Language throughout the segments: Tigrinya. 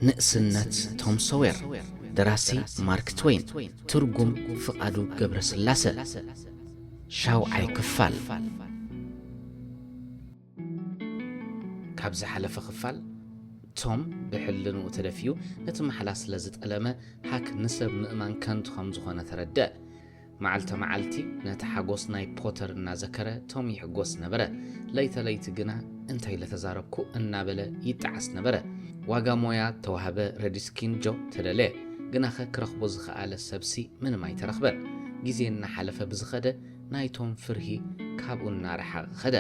ንእስነት ቶም ሶዌር ደራሲ ማርክ ትዌይን ትርጉም ፍቃዱ ገብረ ስላሴ ሻውዓይ ክፋል ካብ ዝሓለፈ ክፋል ቶም ብሕልንኡ ተደፊዩ ነቲ መሓላ ስለ ዝጠለመ ሃክ ንሰብ ምእማን ከንቱ ከም ዝኾነ ተረድእ መዓልተ መዓልቲ ነቲ ሓጎስ ናይ ፖተር እናዘከረ ቶም ይሕጎስ ነበረ ለይተለይቲ ግና እንታይ ለተዛረብኩ እናበለ ይጣዓስ ነበረ ዋጋ ሞያ ተዋህበ ረዲስኪን ጆ ተደለየ ግናኸ ክረኽቦ ዝኸኣለ ሰብሲ ምንም ኣይተረኽበን ጊዜ እናሓለፈ ብዝኸደ ናይቶም ፍርሂ ካብኡ እናረሓቕ ኸደ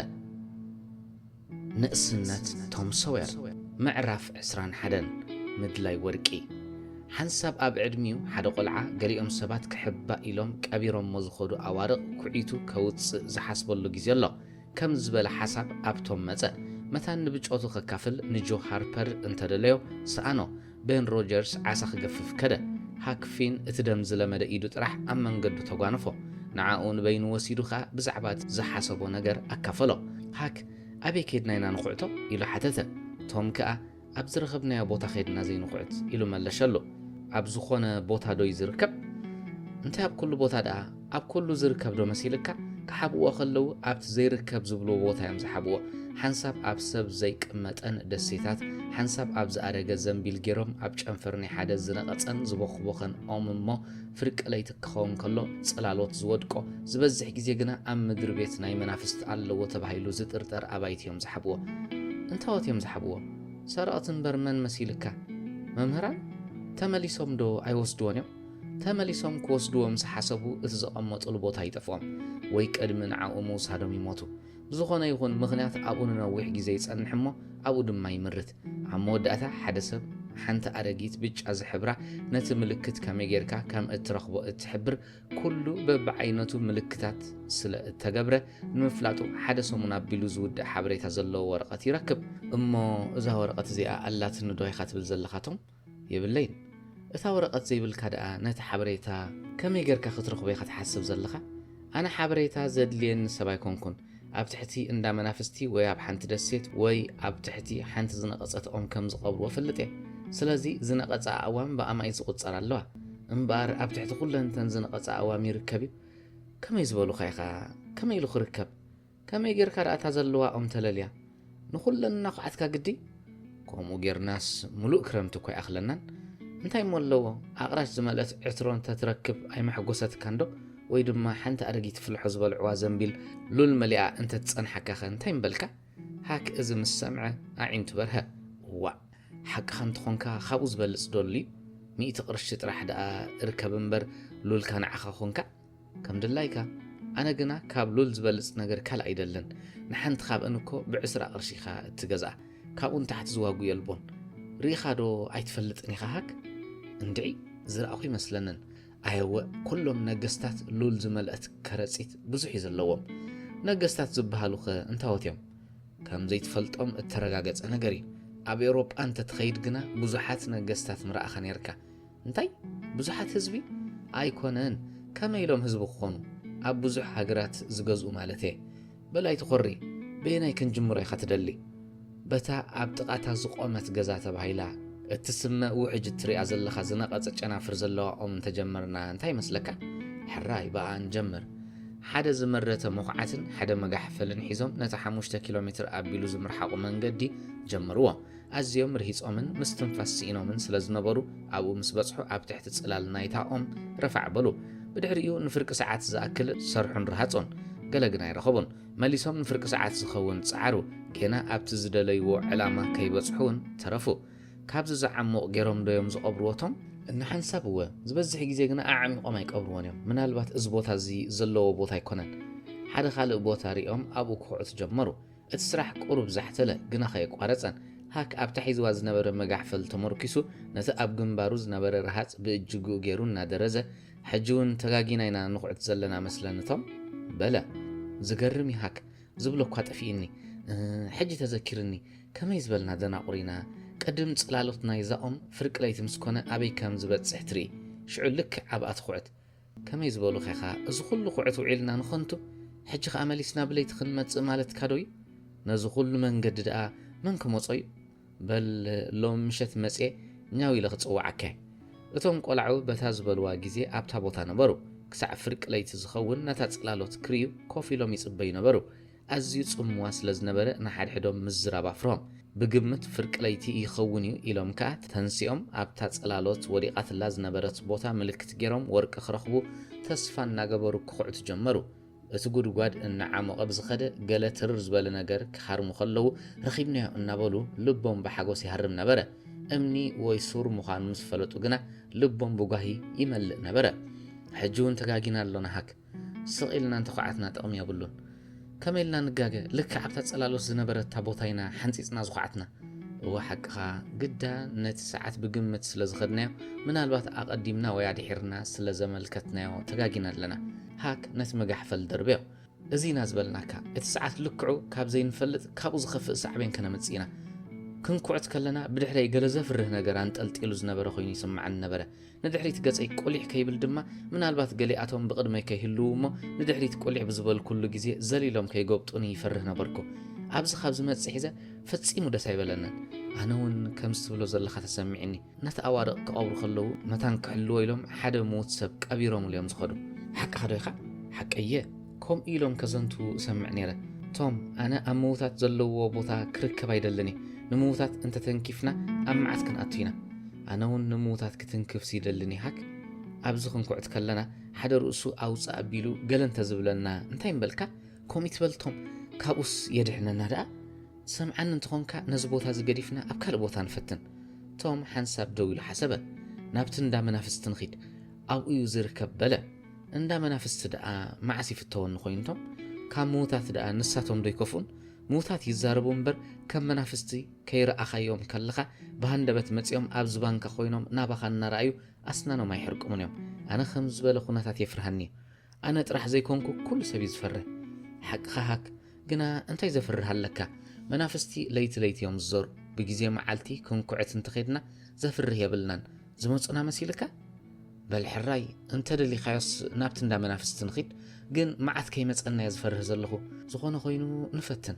ንእስነት ቶም ሶዌር ምዕራፍ 21 ምድላይ ወርቂ ሓንሳብ ኣብ ዕድሚኡ ሓደ ቆልዓ ገሊኦም ሰባት ክሕባእ ኢሎም ቀቢሮም ዝኸዱ ኣዋርቕ ኩዒቱ ከውፅእ ዝሓስበሉ ጊዜ ኣሎ ከም ዝበለ ሓሳብ ኣብቶም መፀ መታን ንብጮቱ ከካፍል ንጆ ሃርፐር እንተደለዮ ሰኣኖ ቤን ሮጀርስ ዓሳ ክገፍፍ ከደ ሃክፊን እቲ ደም ዝለመደ ኢዱ ጥራሕ ኣብ መንገዱ ተጓንፎ ንዓኡ ንበይኑ ወሲዱ ኸዓ ብዛዕባ ዝሓሰቦ ነገር ኣካፈሎ ሃክ ኣበይ ከድና ኢና ንኹዕቶ ኢሉ ሓተተ ቶም ከኣ ኣብ ዝረኸብናዮ ቦታ ኸድና ዘይንኹዕት ኢሉ መለሸሎ ኣብ ዝኾነ ቦታ ዶ ይዝርከብ እንታይ ኣብ ኩሉ ቦታ ደኣ ኣብ ኩሉ ዝርከብ ዶ መሲልካ ክሓብዎ ኸለዉ ኣብቲ ዘይርከብ ዝብሎ ቦታ እዮም ዝሓብዎ ሓንሳብ ኣብ ሰብ ዘይቅመጠን ደሴታት ሓንሳብ ኣብ ዝኣረገ ዘንቢል ገይሮም ኣብ ጨንፈር ናይ ሓደ ዝነቐፀን ዝበኽቦኸን ኦም እሞ ፍርቂ ለይቲ ክኸውን ከሎ ጽላሎት ዝወድቆ ዝበዝሕ ጊዜ ግና ኣብ ምድሪ ቤት ናይ መናፍስቲ ኣለዎ ተባሂሉ ዝጥርጠር ኣባይቲ እዮም ዝሓብዎ እንታወት እዮም ዝሓብዎ ሰረቕትን በርመን መሲልካ መምህራን ተመሊሶም ዶ ኣይወስድዎን እዮም ተመሊሶም ክወስድዎም ዝሓሰቡ እቲ ዘቐመጡሉ ቦታ ይጠፍኦም ወይ ቅድሚ ንዓኡ ምውሳዶም ይሞቱ ዝኾነ ይኹን ምኽንያት ኣብኡ ንነዊሕ ጊዜ ይጸንሕ እሞ ኣብኡ ድማ ይምርት ኣብ መወዳእታ ሓደ ሰብ ሓንቲ ኣረጊት ብጫ ዝሕብራ ነቲ ምልክት ከመይ ጌርካ ከም እትረኽቦ እትሕብር ኩሉ በብዓይነቱ ምልክታት ስለ እተገብረ ንምፍላጡ ሓደ ሰሙን ኣቢሉ ዝውድእ ሓበሬታ ዘለዎ ወረቐት ይረክብ እሞ እዛ ወረቐት እዚኣ ኣላትኒ ዶ ኢኻ ትብል ዘለኻቶም የብለይን እታ ወረቐት ዘይብልካ ደኣ ነቲ ሓበሬታ ከመይ ጌርካ ክትረኽቦ ኢኻ ትሓስብ ዘለኻ ኣነ ሓበሬታ ዘድልየኒ ሰብ ኣይኮንኩን ኣብ ትሕቲ እንዳ መናፍስቲ ወይ ኣብ ሓንቲ ደሴት ወይ ኣብ ትሕቲ ሓንቲ ዝነቐፀት ኦም ከም ዝቐብርዎ ፍልጥ እየ ስለዚ ዝነቐፀ ኣእዋም ብኣማይ ዝቑፀር ኣለዋ እምበኣር ኣብ ትሕቲ ኩለንተን ዝነቐፀ ኣእዋም ይርከብ እዩ ከመይ ዝበሉኻ ኢኻ ከመይ ኢሉ ክርከብ ከመይ ጌርካ ደኣታ ዘለዋ ኦም ተለልያ ንኹለን እናኹዓትካ ግዲ ከምኡ ጌርናስ ሙሉእ ክረምቲ እኳ ይኣኽለናን እንታይ እሞ ኣለዎ ኣቕራሽ ዝመልአት ዕትሮ እንተትረክብ ኣይመሕጎሰትካ እንዶ ወይ ድማ ሓንቲ ኣረጊት ፍልሖ ዝበልዕዋ ዘንቢል ሉል መሊኣ እንተትጸንሐካ ኸ እንታይ ምበልካ ሃክ እዚ ምስ ሰምዐ ኣዒንቱ በርሀ ዋ ሓቅኻ እንተኾንካ ካብኡ ዝበልጽ ደሉ እዩ 100 ቅርሺ ጥራሕ ደኣ እርከብ እምበር ሉልካ ንዓኻ ኾንካ ከም ድላይካ ኣነ ግና ካብ ሉል ዝበልጽ ነገር ካል ኣይደለን ንሓንቲ ካብአን እኮ ብ20 ቅርሺ ኢኻ እትገዝኣ ካብኡ ንታሕቲ ዝዋጉ የልቦን ርኢኻ ዶ ኣይትፈልጥን ኢኻ ሃክ እንድዒ ዝረኣኹ ይመስለንን ኣየወ ኩሎም ነገስታት ሉል ዝመልአት ከረጺት ብዙሕ እዩ ዘለዎም ነገስታት ዝበሃሉ ኸ እንታወት እዮም ከም ዘይትፈልጦም እተረጋገጸ ነገር እዩ ኣብ ኤውሮጳ እንተትኸይድ ግና ብዙሓት ነገስታት ምረኣኻ ነርካ እንታይ ብዙሓት ህዝቢ ኣይኮነን ከመይ ኢሎም ህዝቢ ክኾኑ ኣብ ብዙሕ ሃገራት ዝገዝኡ ማለት እየ በላይ ትኾሪ በየናይ ክንጅምሮ ኢኻ ትደሊ በታ ኣብ ጥቓታ ዝቖመት ገዛ ተባሂላ እትስመ ውሕጅ ትሪኣ ዘለኻ ዝነቐፀ ጨናፍር ዘለዋ ኦም እንተጀመርና እንታይ ይመስለካ ሕራይ በኣ እንጀምር ሓደ ዝመረተ መኹዓትን ሓደ መጋሕፈልን ሒዞም ነቲ 5 ኪሎ ሜትር ኣቢሉ ዝምርሓቑ መንገዲ ጀመርዎ ኣዝዮም ርሂፆምን ምስትንፋስ ሲኢኖምን ስለ ዝነበሩ ኣብኡ ምስ በጽሑ ኣብ ትሕቲ ጽላል ናይታ ኦም ረፋዕ በሉ ብድሕሪኡ ንፍርቂ ሰዓት ዝኣክል ሰርሑን ረሃፆን ገለ ግን ኣይረኸቡን መሊሶም ንፍርቂ ሰዓት ዝኸውን ፃዓሩ ገና ኣብቲ ዝደለይዎ ዕላማ ከይበጽሑን ተረፉ ካብዚ ዝዓሞቕ ገይሮም ዶዮም ዝቐብርዎቶም ንሓንሳብ እወ ዝበዝሕ ጊዜ ግና ኣዓሚቖም ኣይቀብርዎን እዮም ምናልባት እዚ ቦታ እዚ ዘለዎ ቦታ ኣይኮነን ሓደ ካልእ ቦታ ሪኦም ኣብኡ ክኹዕቱ ጀመሩ እቲ ስራሕ ቁሩብ ዛሕተለ ግና ኸየቋረፀን ሃክ ኣብ ታሒዝዋ ዝነበረ መጋሕፈል ተመርኪሱ ነቲ ኣብ ግንባሩ ዝነበረ ረሃፅ ብእጅጉ ገይሩ እናደረዘ ሕጂ እውን ተጋጊና ኢና ንኹዕት ዘለና መስለንቶም በለ ዝገርም እዩ ሃክ ዝብሎ እኳ ጠፊእኒ ሕጂ ተዘኪርኒ ከመይ ዝበልና ደናቑሪና ቀድም ጽላሎት ናይ ዛኦም ፍርቂ ለይቲ ምስ ኮነ ኣበይ ከም ዝበጽሕ ትርኢ ሽዑ ልክ ዓብኣ ትኹዕት ከመይ ዝበሉ ኸኻ እዚ ኩሉ ኹዕት ውዒልና ንኾንቱ ሕጂ ኸኣ መሊስና ብለይቲ ክንመጽእ ማለት ካዶ እዩ ነዚ ኩሉ መንገዲ ደኣ መን ክመጾ እዩ በል ሎም ምሸት መጽእ ኛው ኢለ ክጽዋዓካ እቶም ቆልዑ በታ ዝበልዋ ግዜ ኣብታ ቦታ ነበሩ ክሳዕ ፍርቂ ለይቲ ዝኸውን ነታ ጽላሎት ክርዩ ኮፍ ኢሎም ይጽበዩ ነበሩ ኣዝዩ ጽምዋ ስለ ዝነበረ ንሓድሕዶም ምዝራብ ኣፍሮም ብግምት ፍርቂ ለይቲ ይኸውን እዩ ኢሎም ከዓ ተንሲኦም ኣብታ ጽላሎት ወዲቓትላ ዝነበረት ቦታ ምልክት ገይሮም ወርቂ ክረኽቡ ተስፋ እናገበሩ ክኹዕቱ ጀመሩ እቲ ጉድጓድ እናዓመቐ ብዝኸደ ገለ ትርር ዝበለ ነገር ክሓርሙ ከለዉ ረኺብናዮ እናበሉ ልቦም ብሓጎስ ይሃርም ነበረ እምኒ ወይ ሱር ምዃኑ ምስ ፈለጡ ግና ልቦም ብጓሂ ይመልእ ነበረ ሕጂ እውን ተጋጊና ኣሎና ሃክ ስቕ ኢልና እንተኹዓትና ጥቕሚ የብሉን ከመይ ኢልና ንጋገ ልክዕ ኣብታ ጽላሎት ዝነበረታ ቦታ ኢና ሓንፂፅና ዝኹዓትና እዋ ሓቅኻ ግዳ ነቲ ሰዓት ብግምት ስለ ዝኸድናዮ ምናልባት ኣቐዲምና ወይ ኣድሒርና ስለ ዘመልከትናዮ ተጋጊና ኣለና ሃክ ነቲ መጋሕፈል ደርብዮ እዚ ኢና ዝበልናካ እቲ ሰዓት ልክዑ ካብ ዘይንፈልጥ ካብኡ ዝኸፍእ ሳዕቤን ከነምጽእ ኢና ክንኩዕት ከለና ብድሕረይ ገለ ዘፍርህ ነገር አንጠልጢሉ ዝነበረ ኮይኑ ይስምዓኒ ነበረ ንድሕሪት ገጸይ ቆሊሕ ከይብል ድማ ምናልባት ገሊኣቶም ብቕድመይ ከይህልው እሞ ንድሕሪት ቆሊሕ ብዝበል ኩሉ ግዜ ዘሊሎም ከይጎብጡኒ ይፈርህ ነበርኩ ኣብዚ ካብ ዝመጽእ ሒዘ ፈጺሙ ደስ ኣይበለንን ኣነ እውን ከም ዝትብሎ ዘለኻ ተሰሚዕኒ ነቲ ኣዋርቕ ክቐብሩ ከለዉ መታን ክሕልዎ ኢሎም ሓደ ምዉት ሰብ ቀቢሮም እዮም ዝኸዱ ሓቅኻ ዶ ኢኻ ሓቀየ ከምኡ ኢሎም ከዘንቱ እሰምዕ ነይረ ቶም ኣነ ኣብ ምዉታት ዘለዎ ቦታ ክርከብ ኣይደለኒ ንምዉታት እንተተንኪፍና ኣብ መዓት ክንኣቱ ኢና ኣነ እውን ንምዉታት ክትንክፍ ሲደልኒ ሃክ ኣብዚ ክንኩዕት ከለና ሓደ ርእሱ ኣውፃእ ኣቢሉ ገለ እንተዝብለና እንታይ ንበልካ ከምኡ ትበልቶም ካብኡስ የድሕነና ደኣ ሰምዓኒ እንትኾንካ ነዚ ቦታ ዝገዲፍና ኣብ ካልእ ቦታ ንፈትን ቶም ሓንሳብ ደው ኢሉ ሓሰበ ናብቲ እንዳ መናፍስቲ ንኺድ ኣብኡ እዩ ዝርከብ በለ እንዳ መናፍስቲ ደኣ መዓስ ይፍተወኒ ኮይንቶም ካብ ምዉታት ደኣ ንሳቶም ዶ ይከፍኡን ምዉታት ይዛረቡ እምበር ከም መናፍስቲ ከይረኣኻዮም ከለኻ ብሃንደበት መጺኦም ኣብ ዝባንካ ኮይኖም ናባኻ እናረኣዩ ኣስናኖም ኣይሕርቅሙን እዮም ኣነ ከም ዝበለ ኩነታት የፍርሃኒ ኣነ ጥራሕ ዘይኮንኩ ኩሉ ሰብ እዩ ዝፈርህ ሓቅኻ ሃክ ግና እንታይ ዘፍርህ ኣለካ መናፍስቲ ለይቲ ለይቲ እዮም ዝዘሩ ብግዜ መዓልቲ ክንኩዕት እንተኸድና ዘፍርህ የብልናን ዝመፁና መሲልካ በልሕራይ እንተደሊኻዮስ ናብቲ እንዳ መናፍስቲ ንኺድ ግን መዓት ከይመፀና እየ ዝፈርህ ዘለኹ ዝኾነ ኮይኑ ንፈትን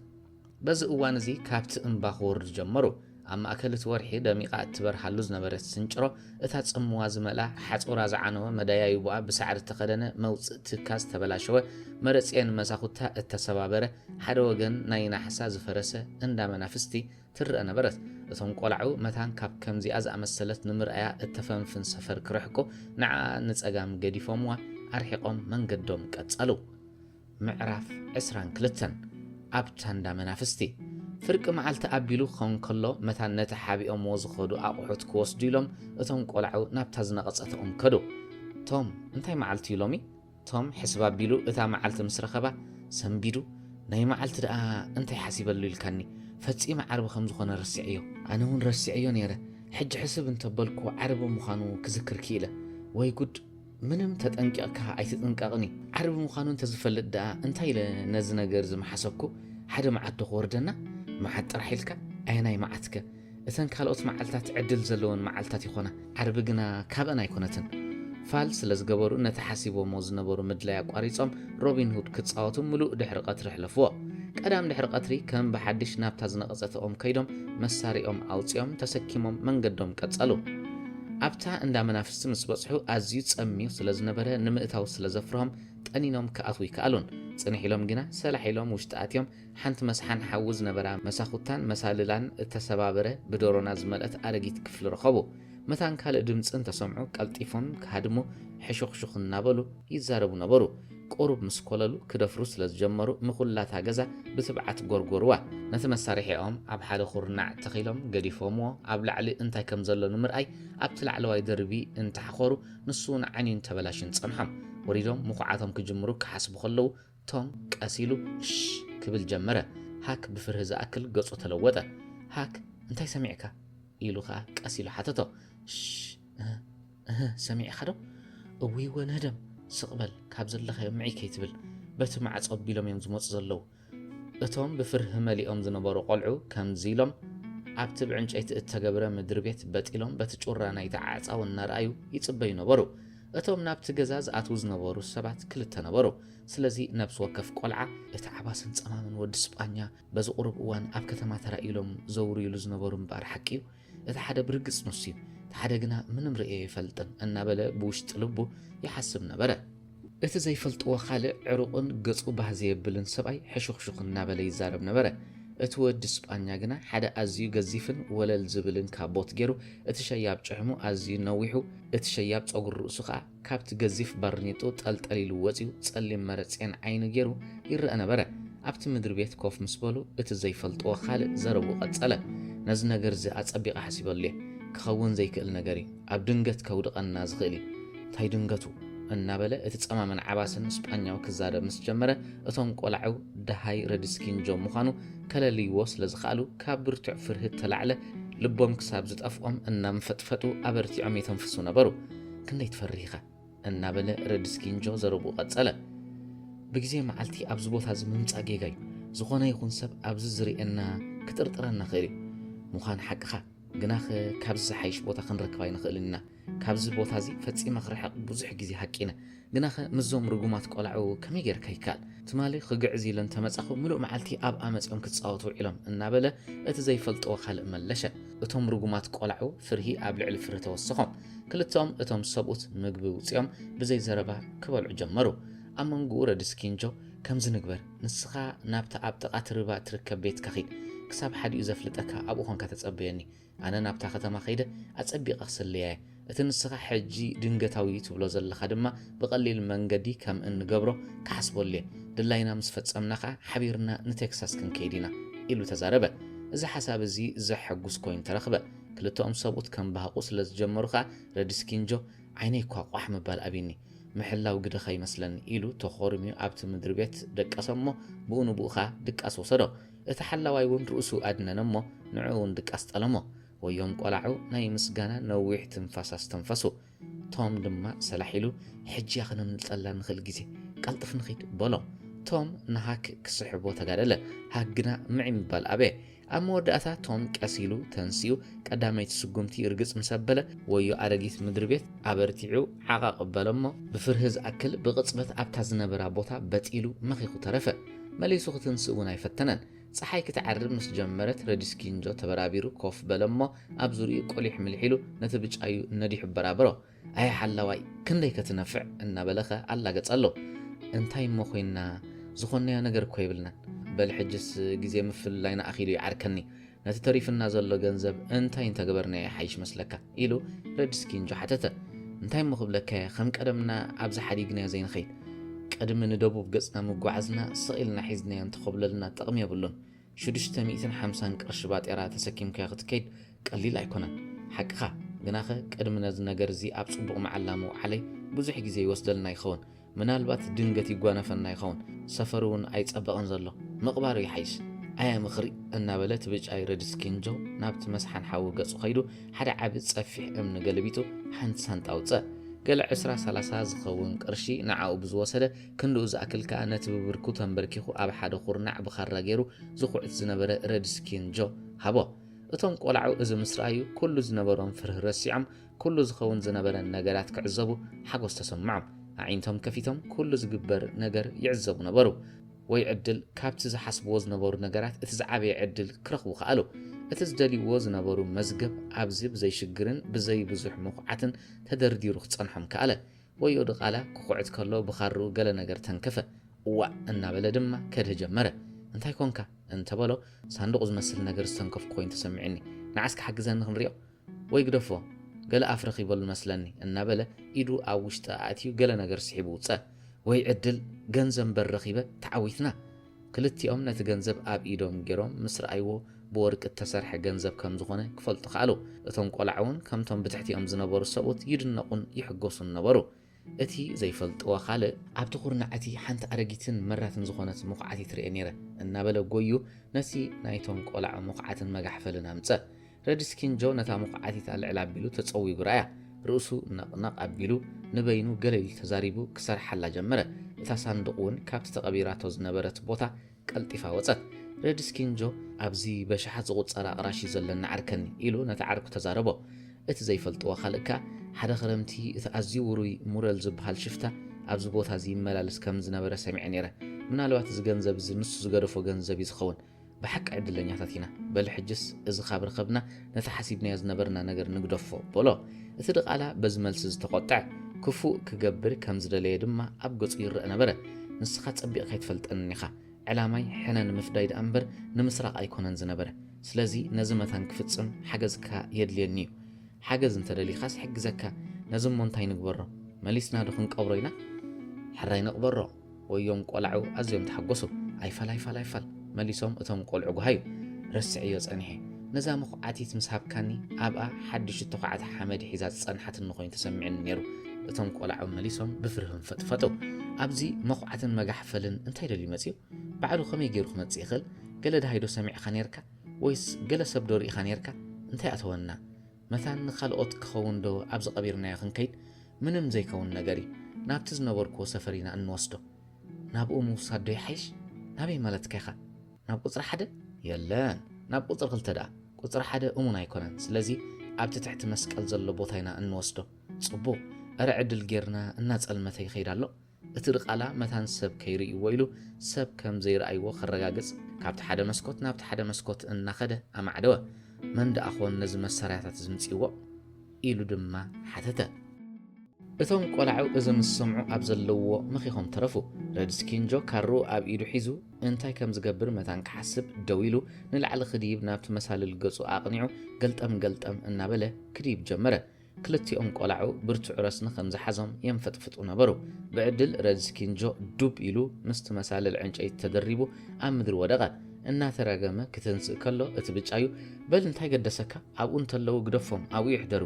በዚ እዋን እዚ ካብቲ እምባ ክወርዱ ጀመሩ ኣብ ማእከል እቲ ወርሒ ደሚቓ እትበርሃሉ ዝነበረት ስንጭሮ እታ ጽምዋ ዝመልኣ ሓጾራ ዝዓነወ መዳያይቡኣ ብሳዕሪ ተኸደነ መውፅእ ትካዝ ተበላሸወ መረፅየን መሳኹታ እተሰባበረ ሓደ ወገን ናይ ናሕሳ ዝፈረሰ እንዳ መናፍስቲ ትርአ ነበረት እቶም ቆልዑ መታን ካብ ከምዚኣ ዝኣመሰለት ንምርኣያ እተፈንፍን ሰፈር ክርሕቁ ንዓ ንጸጋም ገዲፎምዋ ኣርሒቆም መንገዶም ቀጸሉ ምዕራፍ 22 ኣብታ እንዳ መናፍስቲ ፍርቂ መዓልቲ ኣቢሉ ኸውን ከሎ መታን ነቲ ሓቢኦምዎ ዝኸዱ ኣቑሑት ክወስዱ ኢሎም እቶም ቆልዑ ናብታ ዝነቐጸተኦም ከዱ ቶም እንታይ መዓልቲ እዩ ሎሚ ቶም ሕስብ ኣቢሉ እታ መዓልቲ ምስ ረኸባ ሰንቢዱ ናይ መዓልቲ ደኣ እንታይ ሓሲበሉ ኢልካኒ ፈጺመ ዓርቢ ከም ዝኾነ ረሲዐዮ ኣነ እውን ረሲዐዮ ነይረ ሕጂ ሕስብ እንተበልኩ ዓርቢ ምዃኑ ክዝክር ክኢለ ወይ ጉድ ምንም ተጠንቂቕካ ኣይትጥንቀቕኒ ዓርቢ ምዃኑ እንተዝፈልጥ ደኣ እንታይ ኢለ ነዚ ነገር ዝመሓሰብኩ ሓደ መዓት ዶ ክወርደና መዓት ጥራሕ ኢልካ ኣየናይ መዓትከ እተን ካልኦት መዓልታት ዕድል ዘለዎን መዓልታት ይኾና ዓርቢ ግና ካብአን ኣይኮነትን ፋል ስለ ዝገበሩ ነቲ ሓሲቦሞ ዝነበሩ ምድላይ ኣቋሪፆም ሮቢን ሁድ ክጻወቱ ምሉእ ድሕሪ ቀትሪ ሕለፍዎ ቀዳም ድሕሪ ቀትሪ ከም ብሓድሽ ናብታ ዝነቐፀተኦም ከይዶም መሳሪኦም ኣውፂኦም ተሰኪሞም መንገዶም ቀጸሉ ኣብታ እንዳ መናፍስቲ ምስ በጽሑ ኣዝዩ ጸሚዩ ስለ ዝነበረ ንምእታው ስለ ዘፍርሆም ጠኒኖም ክኣትዉ ይከኣሉን ጽንሕ ኢሎም ግና ሰላሕ ኢሎም ውሽጢ ኣትዮም ሓንቲ መስሓን ሓዊ ዝነበራ መሳኹታን መሳልላን እተሰባበረ ብደሮና ዝመልአት ኣረጊት ክፍሊ ረኸቡ መታን ካልእ ድምፅን ተሰምዑ ቀልጢፎም ክሃድሙ ሕሹኽሹኽ እናበሉ ይዛረቡ ነበሩ ቁሩብ ምስ ኮለሉ ክደፍሩ ስለ ዝጀመሩ ምኹላታ ገዛ ብትብዓት ጎርጎርዋ ነቲ መሳርሒኦም ኣብ ሓደ ኩርናዕ ተኺሎም ገዲፎምዎ ኣብ ላዕሊ እንታይ ከም ዘሎ ንምርኣይ ኣብቲ ላዕለዋይ ደርቢ እንተሓኾሩ ንሱ ንዓይኑን ተበላሽን ጸንሖም ወሪዶም ምኹዓቶም ክጅምሩ ክሓስቡ ከለዉ ቶም ቀሲሉ ሽ ክብል ጀመረ ሃክ ብፍርህ ዝኣክል ገጹ ተለወጠ ሃክ እንታይ ሰሚዕካ ኢሉ ከዓ ቀሲሉ ሓተቶ ሰሚዕካ ዶ እውይ ወነደም ስቕበል ካብ ዘለኻዮ ምዒ ከይትብል በቲ ማዕጾ ኣቢሎም እዮም ዝመፁ ዘለዉ እቶም ብፍርህ መሊኦም ዝነበሩ ቆልዑ ከምዚ ኢሎም ኣብቲ ብዕንጨይቲ እተገብረ ምድሪ ቤት በጢሎም በቲ ጩራ ናይቲ ዓዕፃው እናረኣዩ ይጽበዩ ነበሩ እቶም ናብቲ ገዛ ዝኣትዉ ዝነበሩ ሰባት ክልተ ነበሩ ስለዚ ነብሲ ወከፍ ቆልዓ እቲ ዓባስን ጸማምን ወዲ ስጳኛ በዚ ቁሩብ እዋን ኣብ ከተማ ተራኢሎም ዘውሩ ኢሉ ዝነበሩ እምበር ሓቂ እዩ እቲ ሓደ ብርግጽ ንሱ እዩ እቲ ሓደ ግና ምንም ርእዮ ይፈልጥን እናበለ ብውሽጢ ልቡ ይሓስብ ነበረ እቲ ዘይፈልጥዎ ካልእ ዕሩቕን ገጹ ባህ ዘየብልን ሰብኣይ ሕሹኽሹኽ እናበለ ይዛረብ ነበረ እቲ ወዲ ስጳኛ ግና ሓደ ኣዝዩ ገዚፍን ወለል ዝብልን ካቦት ገይሩ እቲ ሸያብ ጭሕሙ ኣዝዩ ነዊሑ እቲ ሸያብ ፀጉሪ ርእሱ ከዓ ካብቲ ገዚፍ ባርኔጡ ጠልጠሊሉ ወፂኡ ጸሊም መረፅን ዓይኒ ገይሩ ይረአ ነበረ ኣብቲ ምድሪ ቤት ኮፍ ምስ በሉ እቲ ዘይፈልጥዎ ካልእ ዘረቡ ቀጸለ ነዚ ነገር እዚ ኣጸቢቐ ሓሲበሉ እየ ክኸውን ዘይክእል ነገር እዩ ኣብ ድንገት ከውድቐና ዝኽእል እዩ እንታይ ድንገቱ እናበለ እቲ ጸማመን ዓባስን ስጳኛው ክዛረብ ምስ ጀመረ እቶም ቆልዑ ደሃይ ረድስኪንጆ ምዃኑ ከለልይዎ ስለ ዝኽኣሉ ካብ ብርቱዕ ፍርህት ተላዕለ ልቦም ክሳብ ዝጠፍኦም እናምፈጥፈጡ ኣበርቲዖም የተንፍሱ ነበሩ ክንደይ ትፈሪኻ እናበለ ረድስኪንጆ ዘረቡ ቀጸለ ብግዜ መዓልቲ ኣብዚ ቦታ እዚ ምምጻእ ጌጋ እዩ ዝኾነ ይኹን ሰብ ኣብዚ ዝርአና ክጥርጥረና ክእል እዩ ምዃን ሓቅኻ ግናኸ ካብዚ ዝሓይሽ ቦታ ክንረክባ ይንኽእል ኢና ካብዚ ቦታ እዚ ፈጺመ ክርሕቕ ብዙሕ ግዜ ሓቂነ ግናኸ ምዞም ርጉማት ቆልዑ ከመይ ጌርካ ይከኣል ትማሊ ክግዕዝ ኢለን ተመጻኹ ምሉእ መዓልቲ ኣብ ኣመፅኦም ክትፃወቱ ውዒሎም እናበለ እቲ ዘይፈልጥዎ ካልእ መለሸ እቶም ርጉማት ቆልዑ ፍርሂ ኣብ ልዕሊ ፍርህ ተወሰኾም ክልተኦም እቶም ሰብኡት ምግቢ ውፅኦም ብዘይ ዘረባ ክበልዑ ጀመሩ ኣብ መንጎኡ ረድስኪንጆ ከምዚ ንግበር ንስኻ ናብታ ኣብ ጥቓ ትርባ ትርከብ ቤት ከኺድ ክሳብ ሓዲኡ ዘፍልጠካ ኣብኡ ኾንካ ተጸበየኒ ኣነ ናብታ ከተማ ኸይደ ኣጸቢቐ ክስልያየ እቲ ንስኻ ሕጂ ድንገታዊ ትብሎ ዘለኻ ድማ ብቐሊል መንገዲ ከም እንገብሮ ክሓስበሉ እየ ድላይና ምስ ፈጸምና ከዓ ሓቢርና ንቴክሳስ ክንከይድ ኢና ኢሉ ተዛረበ እዚ ሓሳብ እዚ ዘሐጉስ ኮይኑ ተረኽበ ክልተኦም ሰብኡት ከም ባህቑ ስለ ዝጀመሩ ከዓ ረድስኪንጆ ዓይነይ እኳ ቋሕ ምባል ኣብኒ ምሕላው ግደኸ ይመስለኒ ኢሉ ተኾርሚዩ ኣብቲ ምድሪ ቤት ደቀሰሞ ብኡ ንብኡ ከዓ ድቃስ ወሰዶ እቲ ሓላዋይ እውን ርእሱ ኣድነነ እሞ ንዕኡ እውን ድቃስ ጠለሞ ወዮም ቆልዑ ናይ ምስጋና ነዊሕ ትንፋስ ኣስተንፈሱ ቶም ድማ ሰላሒሉ ሕጂ ክንምልጠላ ንኽእል ግዜ ቀልጥፍ ንኺድ በሎ ቶም ንሃክ ክስሕቦ ተጋደለ ሃክ ግና ምዒ ምባል ኣበ ኣብ መወዳእታ ቶም ቀሲሉ ተንሲኡ ቀዳመይቲ ስጉምቲ ርግጽ ምሰበለ ወዮ ኣረጊት ምድሪ ቤት ኣበርቲዑ ዓቓቕ በሎ እሞ ብፍርህ ዝኣክል ብቕጽበት ኣብታ ዝነበራ ቦታ በጢሉ መኺኹ ተረፈ መሊሱ ክትንስእ እውን ኣይፈተነን ፀሓይ ክትዓርብ ምስ ጀመረት ረድስኪንጆ ተበራቢሩ ኮፍ በለ እሞ ኣብ ዙርኡ ቆሊሕ ምልሒሉ ነቲ ብጫዩ ነዲሑ በራበሮ ኣይ ሓላዋይ ክንደይ ከትነፍዕ እናበለኸ ኣላገጸሎ እንታይ እሞ ኮይና ዝኾነዮ ነገር እኮ ይብልናን በል ሕጅስ ግዜ ምፍልላይና ኣኺሉ ይዓርከኒ ነቲ ተሪፍና ዘሎ ገንዘብ እንታይ እንተገበርናዮ ሓይሽ መስለካ ኢሉ ረድስኪንጆ ሓተተ እንታይ እሞ ክብለካ ከም ቀደምና ኣብዚ ሓዲግናዮ ዘይንኸይድ ቅድሚ ንደቡብ ገጽና ምጓዓዝና ስቒልና ሒዝናዮ እንተኸብለልና ጥቕሚ የብሉን 650 ቅርሺ ባጤራ ተሰኪምካ ክትከይድ ቀሊል ኣይኮነን ሓቅኻ ግናኸ ቅድሚ ነዚ ነገር እዚ ኣብ ጽቡቕ መዓላ ምውዓለይ ብዙሕ ግዜ ይወስደልና ይኸውን ምናልባት ድንገት ይጓነፈና ይኸውን ሰፈሩ እውን ኣይጸበቐን ዘሎ ምቕባሩ ይሓይሽ ኣያ ምኽሪ እናበለ ትብጫይ ረድስኪንጆ ናብቲ መስሓን ሓዊ ገጹ ኸይዱ ሓደ ዓቢ ጸፊሕ እምኒ ገለቢጡ ሓንቲ ሳንጣ ኣውፅእ ገለ 20-30 ዝኸውን ቅርሺ ንዓኡ ብዝወሰደ ክንድኡ ዝኣክል ከዓ ነቲ ብብርኩ ተንበርኪኹ ኣብ ሓደ ኹርናዕ ብኻራ ገይሩ ዝኹዕት ዝነበረ ረድስኪንጆ ሃቦ እቶም ቆልዑ እዚ ምስ ረኣዩ ኩሉ ዝነበሮም ፍርህ ረሲዖም ኩሉ ዝኸውን ዝነበረ ነገራት ክዕዘቡ ሓጎስ ተሰምዖም ኣዒንቶም ከፊቶም ኩሉ ዝግበር ነገር ይዕዘቡ ነበሩ ወይ ዕድል ካብቲ ዝሓስብዎ ዝነበሩ ነገራት እቲ ዝዓበየ ዕድል ክረኽቡ ከኣሉ እቲ ዝደልይዎ ዝነበሩ መዝገብ ኣብዚ ብዘይሽግርን ብዘይ ብዙሕ ምኹዓትን ተደርዲሩ ክጸንሖም ከኣለ ወዮ ድቓላ ክኹዕት ከሎ ብኻርኡ ገለ ነገር ተንከፈ እዋ እናበለ ድማ ከድህ ጀመረ እንታይ ኮንካ እንተበሎ ሳንዱቕ ዝመስል ነገር ዝተንከፍኩ ኮይኑ ተሰሚዕኒ ንዓስካ ሓግዘኒ ክንሪኦ ወይ ግደፎ ገለ ኣፍረኺ ይበሉ መስለኒ እናበለ ኢዱ ኣብ ውሽጢ ኣእትዩ ገለ ነገር ስሒቡ ውፅእ ወይ ዕድል ገንዘብ በረኺበ ተዓዊትና ክልቲኦም ነቲ ገንዘብ ኣብ ኢዶም ገይሮም ምስ ረኣይዎ ብወርቂ እተሰርሐ ገንዘብ ከም ዝኾነ ክፈልጡ ከኣሉ እቶም ቆልዑ እውን ከምቶም ብትሕቲኦም ዝነበሩ ሰብኡት ይድነቑን ይሕጎሱን ነበሩ እቲ ዘይፈልጥዎ ካልእ ኣብቲ ኹርናዕቲ ሓንቲ ኣረጊትን መራትን ዝኾነት ምኹዓት ትርአ ነይረ እናበለ ጎዩ ነቲ ናይቶም ቆልዑ ምኹዓትን መጋሕፈልን ኣምፀ ረድስኪንጆ ነታ ምኹዓቲት ልዕል ኣቢሉ ተፀዊጉ ረኣያ ርእሱ ነቕነቕ ኣቢሉ ንበይኑ ገለሊል ተዛሪቡ ክሰርሓላ ጀመረ እታ ሳንዱቕ እውን ካብቲ ተቐቢራቶ ዝነበረት ቦታ ቀልጢፋ ወፀት ረድስኪንጆ ኣብዚ በሻሓት ዝቝፀራ ኣቕራሽ ዘለና ዓርከኒ ኢሉ ነቲ ዓርኩ ተዛረቦ እቲ ዘይፈልጥዎ ካልእ ከዓ ሓደ ክረምቲ እቲ ኣዝዩ ውሩይ ሙረል ዝበሃል ሽፍታ ኣብዚ ቦታ እዚ ይመላለስ ከም ዝነበረ ሰሚዐ ነይረ ምናልባት እዚ ገንዘብ እዚ ንሱ ዝገደፎ ገንዘብ እዩ ዝኸውን بحق عدلني تاتينا بل حجس إذا خبر خبنا نتحسبنا يزنبرنا نجر نقدفه بلا اتدق على بزملسز تقطع كفو كجبر كم زدلي دما أبجز يرأنا برا نسخات أبي أخيت فلت النخا علامي حنا نمفدايد أمبر نمسرق أيكونن زنبرا سلازي نزمتان كفتسم حجزك يدلينيو حجز انت دلي خاص حجزك نزم مونتاين قبره ماليسنا دخن قبرينا حرينا قبره ويوم قلعو أزيوم تحقصو أيفل ماليسوم أتوم قلعو هايو رسعي يصنحي نزام قعتي تمسحب كاني أبقى حدش التقعت حمد حزات صنحة النخوين تسمعن نيرو أتوم قلعو ماليسوم بفرهم فتفتو أبزي مقعة مجحفلن انتي دلي مسيو بعدو خمي جيرو خمت سيخل قلد هايدو سمع خانيركا ويس قل سبدوري خانيركا انتي أتوانا مثلا خلقوت كخون دو أبز قبيرنا يخن كيد منم زي كون نجاري نابتز نوركو سفرينا النوستو نابقو موسى دو يحيش نابي مالت كيخا ناب قصر حدا يلان ناب قصر غلطدا قصر حدا أمونا يكونن سلازي أبت تحت مسكال زلو بوتاينا النوستو صبو أرعد الجيرنا الناس المتي خيرالو اترق على مثلا سب كيري ويلو سب كم زي رأيو خرجاجز كابت حدا مسكوت نابت حدا مسكوت إن خده أم عدوا من دا أخوان نزم السرعات زمتيوا إيلو دما حتتا እቶም ቆልዓው እዞም ዝሰምዑ ኣብ ዘለዎ መኺኾም ተረፉ ረድስኪንጆ ካሮ ኣብ ኢዱ ሒዙ እንታይ ከም ዝገብር መታን ክሓስብ ደው ኢሉ ንላዕሊ ክዲብ ናብቲ መሳልል ገጹ ኣቕኒዑ ገልጠም እናበለ ክዲብ ጀመረ ክልቲኦም ቆልዓው ብርቱዕ ረስኒ ከም ዝሓዞም የንፈጥፍጡ ነበሩ ብዕድል ረድስኪንጆ ዱብ ኢሉ ምስቲ መሳልል ዕንጨይቲ ተደሪቡ ኣብ ምድሪ ወደቐ እናተራገመ ክትንስእ ከሎ እቲ ብጫዩ በል እንታይ ገደሰካ ኣብኡ እንተለዉ ግደፎም ኣብኡ ይሕደሩ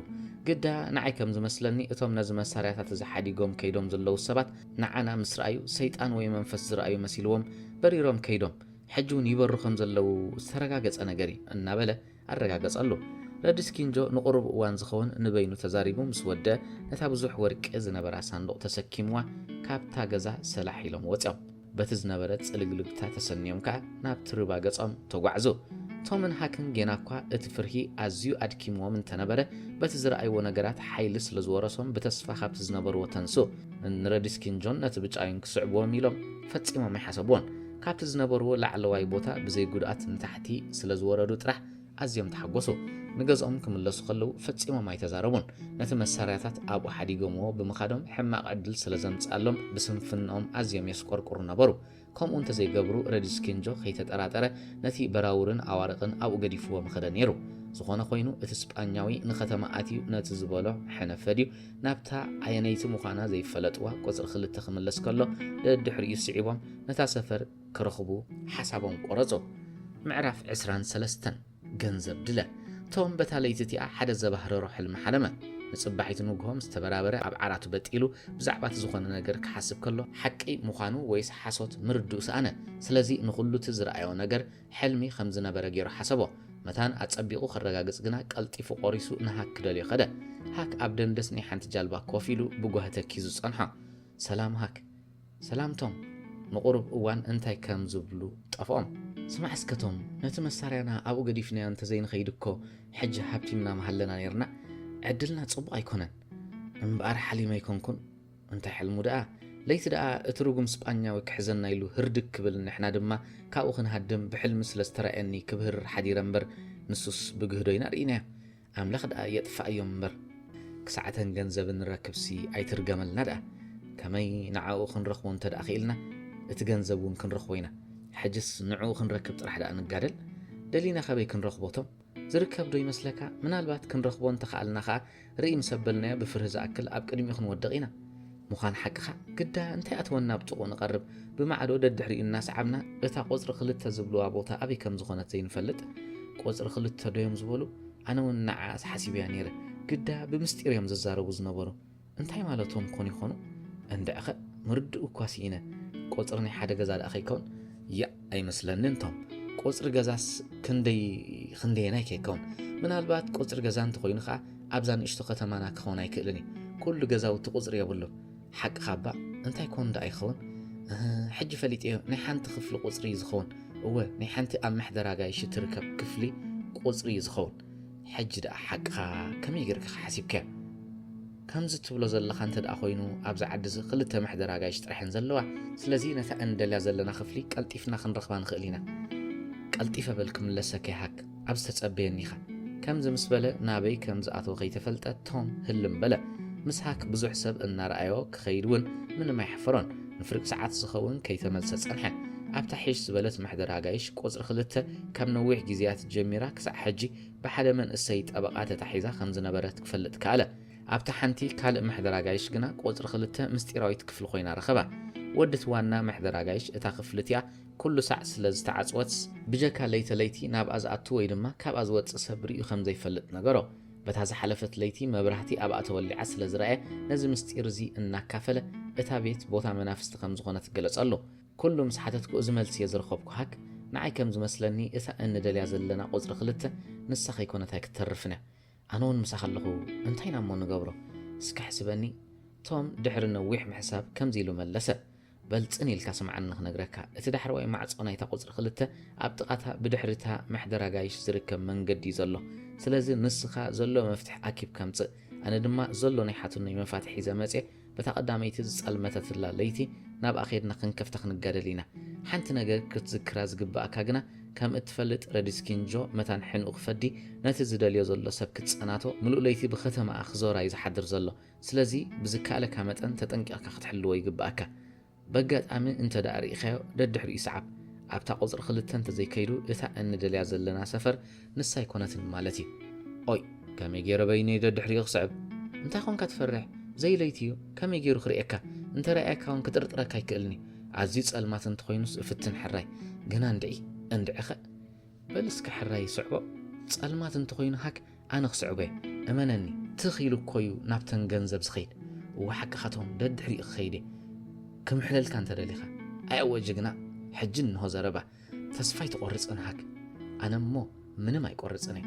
قد نعي كم زمسلني اتوم نزم السريعات زحديقوم كيدوم زلو السبات نعنا مسرأيو سيطان ويمنفس رأيو مسيلوهم بريروم كيدوم حجون يبرو خم زلو سرقاقز أنا قري النابلة الرقاقز قالو رادسكينجو نقرب وان زخون نبينو تزاريبو مسودة نتابزوح ورك إذن براسان لو تسكيموا كابتا قزا سلاحي لهم وطعو بتز نبرت سلقلقتا تسنيوم كا ناب ترباقز أم توقعزو تومن هاكن جناقوا اتفرهي أزيو أدكيمو من تنبرة بتزرع أيوة نجارات حيلس لزورسهم بتصفى خبز نبر وتنسو إن رادسكين جون نتبج عين كسعبوا ميلهم فتسمع ما يحسبون كابتز نبر لعل وايبوتا بزي جودات من تحتي سلزورة دوترح أزيم تحقصو نجز أمكم اللي سخلو فتسمع ما يتزاربون نتم السريعات أبو حديقمو بمخادم حماق عدل سلزم تسألهم بسنفنهم أزيم يسكر كورونا برو كم أنت زي جبرو رادسكينجو خيتت أراتره نتي براورن عوارقن أو قديفوا مخدنيرو زخانة خوينو اتسبانياوي نختم آتيو نتزبالو حنفديو نبتا عينيت مخانا زي فلتوا قصر خلت تخمل لسكالو للدحر يسعيبهم نتا سفر كرخبو حسابهم قرزو معرف عسران سلستن جنزب دلا توم بتاليتتي أحد الزبهر روح المحلمة نصبحيت نوجهم استبرابره أب عراتو بتقيلو بزعبات زخانة نجر كحسب كله حقي مخانو ويس حصوت مردوس أنا سلازي نقولو تزرع أيو نجر حلمي خمزنا برجير حسبه متان أتصبيقو خرجاجز جنا قلتي فوق قريسو نهاك دلي خدا هاك أبدن دسني حنت جالبا كوفيلو بجوه تركيزوس أنها سلام هاك سلام توم نقرب وان أنتي كم زبلو تفهم سمع اسكتهم نتمسرنا أبو قديفنا أنت زين خيدكو حجة حبتي منا محلنا نيرنا عدلنا تصب أيكونن مبار حلي ما يكون أنت حلمو دقا ليت دقا اتروقم سبانيا وكحزنا يلو هردك كبل نحنا دما كاوخن هادم بحلم سلسترأني كبهر حدي رمبر نسوس بقهدوين أرئينا أملاخ دقا يدفع يومبر كساعتن جنزب نركبسي أي ترقملنا دقا كمي نعاوخن رخوان تدأخيلنا اتجنزبون كن رخوينا حجس نعوخن ركب طرح دقا نقادل دلينا خبي كن رخبوتم زركب دو يمسلكا من البات كن رخبون تخالنا خا رئي مسبلنا بفرهز أكل أب قديم يخن ودقينا مخان حقها قدا انتي أتونا بتقو نقرب بمعدو ددحري الناس عبنا اتا قوزر خلطة زبلوا بوتا أبي كم زخونة زين فلت قوزر خلطة دويم زبولو أنا ونعاس حسيبيا نيرة قدا بمستير يوم ززارو وزنبورو انتي مالتهم كوني خونو عند أخي مرد وكواسينا قوزرني حدا قزال أخي كون يا أي مسلن انتم قوزر قزاس خندي نايكي كون من البات قوزر قزان تخوين خا أبزان اشتقة مانا كخوناي كلني كل قزاو تقوزر يبولو حق خابا انت يكون دا يخون حج فليت ايه نحنت خفل قصري زخون هو نحنت ام محدراغا يش تركب كفلي قصري زخون حج دا حق كم يقرك حاسبك كم زت بلو زلخ انت دا خوينو ابز عدز خلته محدراغا يش طرحن زلوا سلازي نتا اندلا زلنا خفلي قلطيفنا خنرخبان خلينا قلطيف بلكم لسكي هاك أبستتصبيني خا كم زمس بلا نابي كم زأتو خيتفلت توم هلم بلا مس هاك بزح سب إن رأيو كخيرون من ما يحفرون نفرق ساعات زخون كي تملس صنحه أبتا حيش زبلت محضر عايش قصر خلته كم نوع جزيات جميرة كسع حجي بحد من السيد أبقات تحيزة خمس نبرت كفلت كاله أبتا حنتي كال محضر عايش جنا قصر خلته مستيرايت كفل خوينا رخبة ودت وانا محضر عايش تاخفلتيا كل ساعة سلز تعصوتس بجاكا ليتي ناب أزأتو ويدما كاب أزوتس سبري خمس يفلت نجارو بتهز حلفت ليتي مبرحتي أبقى تولي عسل زرعه نزل مستيرزي إنك كفلة اتابيت بوتا منافس خمس غنات جلس الله كل مسحتك أزملت يزرخبك هك نعي كم زمسلني إذا أن دليل زلنا قصر خلته نسخ يكون هيك ترفنا أنون مسخلقو انتين عمو نجبره سكحسبني توم دحر النويح محساب كم زيلو ملسه بل تسأني الكاسم عنك نجركها اتدحر وين مع تصنعي تقصر خلته أبتقتها بدحرتها محدرة جايش زرك من قد يزله سلازي نسخة زلو مفتح أكيب كمت أنا دما زلو نيحاتني مفاتح زماتي بتقدميتي تسأل متى تلا ليتي ناب أخيرنا خنكفتخ نجارلينا حنت نجار كتذكراز جبا أكاجنا كم اتفلت راديسكين جو متى نحن أخفدي نتزدل يزلو سبكت سناتو ملو ليتي بختم أخزور عايز حدر زلو سلازي بزكاء لك همت أنت تنك أكاخت حلوة يجبا أكا بقات أمن أنت داري خيو ددحر يسعب أبتا قصر خلت أنت زي كيدو إذا أن دليل زلنا سفر نسا يكونت المالتي أوي كم يجير بيني ددحر يغصعب أنت أخون كتفرح زي ليتيو كم يجيرو خريئك انت رأيك هون كترت رأيك هيكلني عزيز المات انت خوينوس افتن حراي قنا اندعي خ بلسك حراي صعبه المات انت خوينو هاك انا صعبه امانني تخيلو كويو نابتن جنزب سخيد وحق خاتهم ددحري خيدي كم حلل كان تدليخه اي وجقنا حجن هو زربه تسفاي تقرصن هاك انا مو من ما يقرصني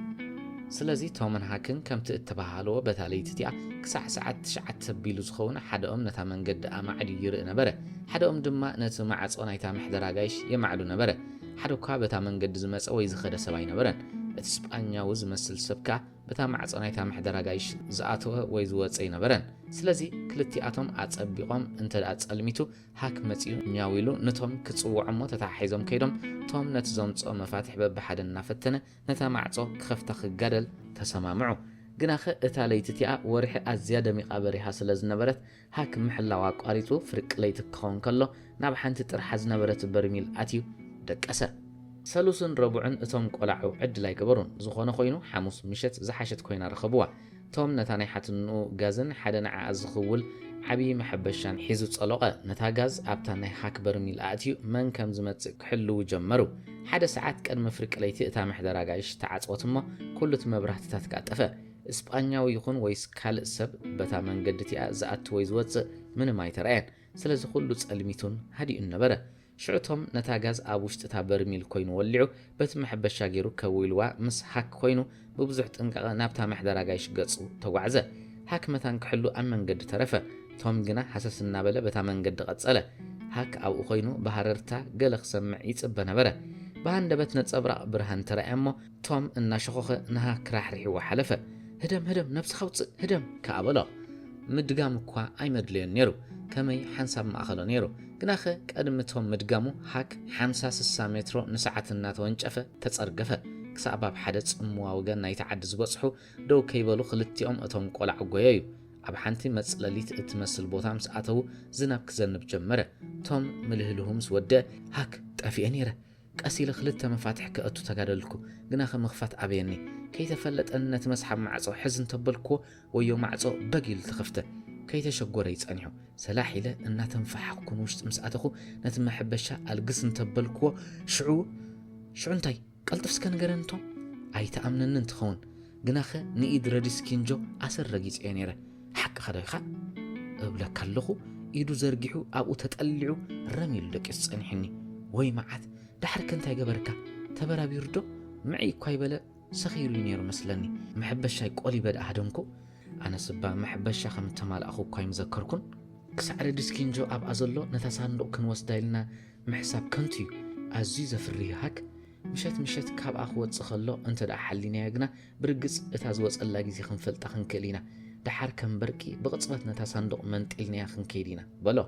سلازي تومن هاكن كم تتبهالو بتاليتيا كساع ساعات تشعت تبيلو زخونه حدኦም نتا منقد امعد يرئ نبره حدኦም دما نت معصونايتا محدرا غايش يمعدو نبره حدو كا بتا منقد زمص وي زخده سباي نبرن اتسبانياو زمسل سبكا بتا معصونايتا محدرا غايش زاتو وي زوصي نبرن سلازي كلتياتهم اصبيقوم انت اصلميتو هاك مصيو نياويلو نتوم كصوعمو تتحيزم كيدوم توم نت زمصو مفاتيح ببحدنا فتنه نتا معصو كخفتخ غدل تسمامعو جناخ اتاليتيا ورح ازياده مقابرها سلز نبرت هاك محلاوا قاريتو فرق ليت كون كلو ناب حنت طرحز نبرت برميل اتيو دقسه سلوسن ربعن اتم قلعو عد لاي قبرون زخونه خوينو حموس مشت زحشت كوينا رخبوا توم نتاني حتنو غازن حدنا ازخول عبي محبشان حيزو صلقه نتا غاز ابتاني حاك برميل اتيو من كم زمت كحلو جمرو حدا ساعات قد مفرق ليت اتا محدرا غايش تعصوتما كلت مبرحتات قطفه اسبانياو يكون ويس كال سب بتا منقدتي زات ويز وص من ما يترين سلازي كله صلميتون هدي النبره شعتهم نتاغاز ابوشت تا برميل كوين ولعو بت محبشا غيرو كويلوا مس حك كوينو ببزح طنققه نابتا محدرا غايش غصو توعزه حك متان كحلو ام منقد ترفه توم جنا حسسنا بلا بتا منقد قصله حك او كوينو بحررتا غلخ سمع يصب نبره بهندبت نصبرق برهان ترأمو توم ان شخوخه نها كراحري وحلفه هدم نفس خوص هدم كابلا مدغام كوا اي مدلين نيرو كمي حنساب ماخلو نيرو غناخه قدمتهم مدغامو حك 50 متر نساعتنا تونጨفه تصرغفه كساباب حدا صموا وغن ناي تعد زبصحو دو كيبلو خلتيهم اتهم قلع غويو اب حنتي مصلليت اتمسل بوتام ساعتو زناب كزنب جمره توم ملهلهم سوده هاك طفي نيره قسيل خلت مفاتيح كأتو تغادلكو غناخه مخفات ابيني كي تفلت أن تمسحب معصو حزن تبلكو ويو معصو بقيل تخفته كي تشقور يتصنحو سلاحي له أن تنفح كونوش مسأتخو نتمحب الشاء القسن تبلكو شعو انتاي قلت فسكن قرنتو أي تأمنن ننتخون قناخة نيد راديسكين جو أسر رقيت عينيره حق خدايخا أبلا كاللخو إيدو زرقحو أو تتقلعو رميل لك يتصنحني وي معات دحر كنتاي قبركا تبرا بيردو معي كوايبلا سخيلو نيرو مسلني محب الشاي قولي بدا هدنكو أنا سبا محب الشاي خم تمال أخو كواي مذكركن كسعر ديسكين جو أب أزلو نتاساندو كنوس دايلنا محساب كنتيو عزيزة في الريحك مشت كاب أخو وتصخلو انت دا حلينا يقنا برقص اتازوص الله جيزي خنفلتا خنكلينا دحار كم بركي بغصبت نتاساندو منتقلنا خنكيدينا بلو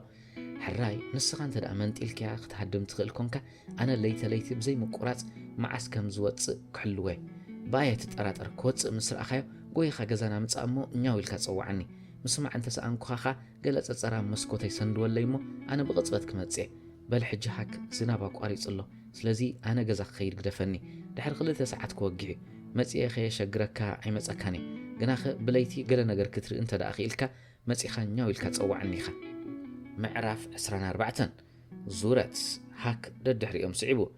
حراي نسخ أنت أمنت إلك يا أخت هدم تخيل كونك أنا ليت بزي مقرات مع أسكم زوات كحلوة باية تتقرات أركوت مصر أخايو قوي خاجزانا متأمو نياوي الكتصوعني مسمع أنت سأنكو خاخا قلت أتصرى مسكوتي سندو الليمو أنا بغطبتك متسع بل حج حك زنابك قريص الله سلازي أنا جزا خير قدفني دحر خلت ساعات كوجعي متسع خي شجرك أي متسكاني جناخ بليتي قال نجر كتر أنت داخلك متسع خنياوي الكتصوعني خا معرف 24 زورت هاك ددحري يوم صعبو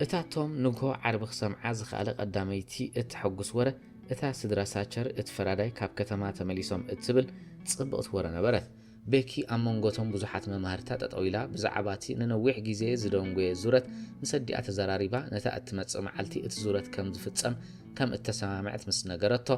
اتاتهم نغو عرب خصم عز خالق قداميتي اتحقس وره اتا سدرا ساچر اتفراداي كاب كتما تمليسوم اتبل صبقت وره نبرت بكي امونغوتهم بزحات ممهرتا تطويلا بزعباتي ننويح غيزه زدونغو زورت مسدي اتزراريبا نتا اتمص معلتي اتزورت كم زفصم كم اتسمعت مس نغرتو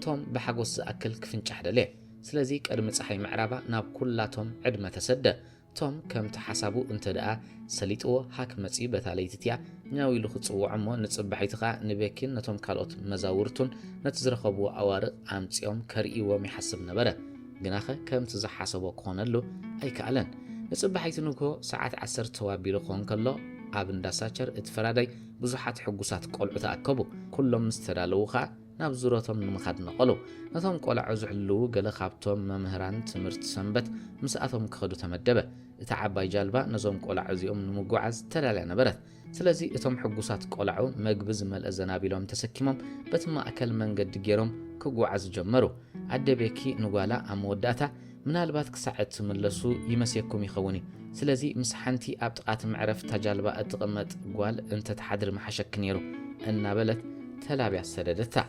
توم بحقوس اكل كفنچ حدله سلازي قدم صحي معربا ناب كلاتهم عدمه تسد توم كم تحسبوا انت دقا سليطو هاك مصي بتاليتيا ناوي لو خصوعمو نصبحيتخا نبكين نتوم كالوت مزاورتون نتزرخبو اوارق امصيوم كريو ميحسب نبره جناخه كم تزحسبو كونلو اي كالن نصبحيتنوكو ساعات 10 توابيلو كونكلو اب انداساچر اتفراداي بزحات حقوسات قلعو تاكبو كلهم مستدالوخا ناب زورتهم نمخد نقلو نتوم قلعو زحلو قل خابتهم ممهران تمرت سنبت مساءتهم كخدو تمدبه اتعباي جالبا نزوم قلعو زيوم نمقعز تلالي نبرت سلازي اتوم حقوسات قلعو مقبز مال الزنابيلهم تسكيمهم بتما اكل منقد جيروم كقعز جمرو عدى بيكي نقوالا اموداتا من البات كساعت ملسو يمسيكم يخوني سلازي مسحنتي ابطقات معرف تجالبا اتقمت قوال انت تحضر محشك نيرو انا بلت تلابع السددتا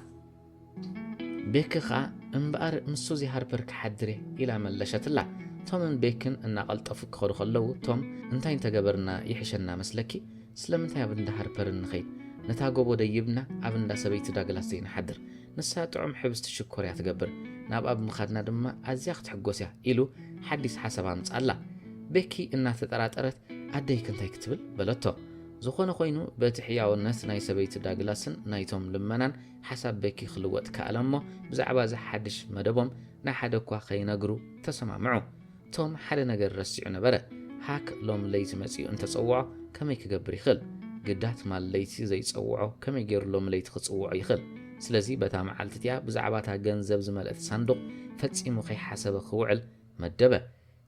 بيكخا انبقر مسوزي هاربر كحدري الى ملشت الله توم بيكن ان قلطفك خدو خلو توم انتين تجبرنا يحشنا مسلكي سلمنتا يبندا هاربر نخيد نتا غوبو ديبنا ابندا سبيت داغلاس زين حدر نسا طعم حبس تشكر يا تجبر ناب اب مخدنا دما ازياخ تحغوسيا إلو حديث حسب امصالا بكي ان تطراطرت ادي كنتاي كتبل بلتو زخونه خوينو بتحياونس ناي سبيت داغلاسن نايتوم لمنان حسب بكي خلوت كالمو بزعبا زحدش مدبوم نا حدا كوا خينغرو تسمعوا توم حدا نجر رسيو نبره هاك لوم ليت مسيو انت تصوعو كمي كغبر يخل قدات مال ليتي زي تصوعو كمي غير لوم ليت خصوعو يخل سلازي بتا معلتتيا بزعباتا غنزب زملت صندوق فصيمو خي حسب خوعل مدبه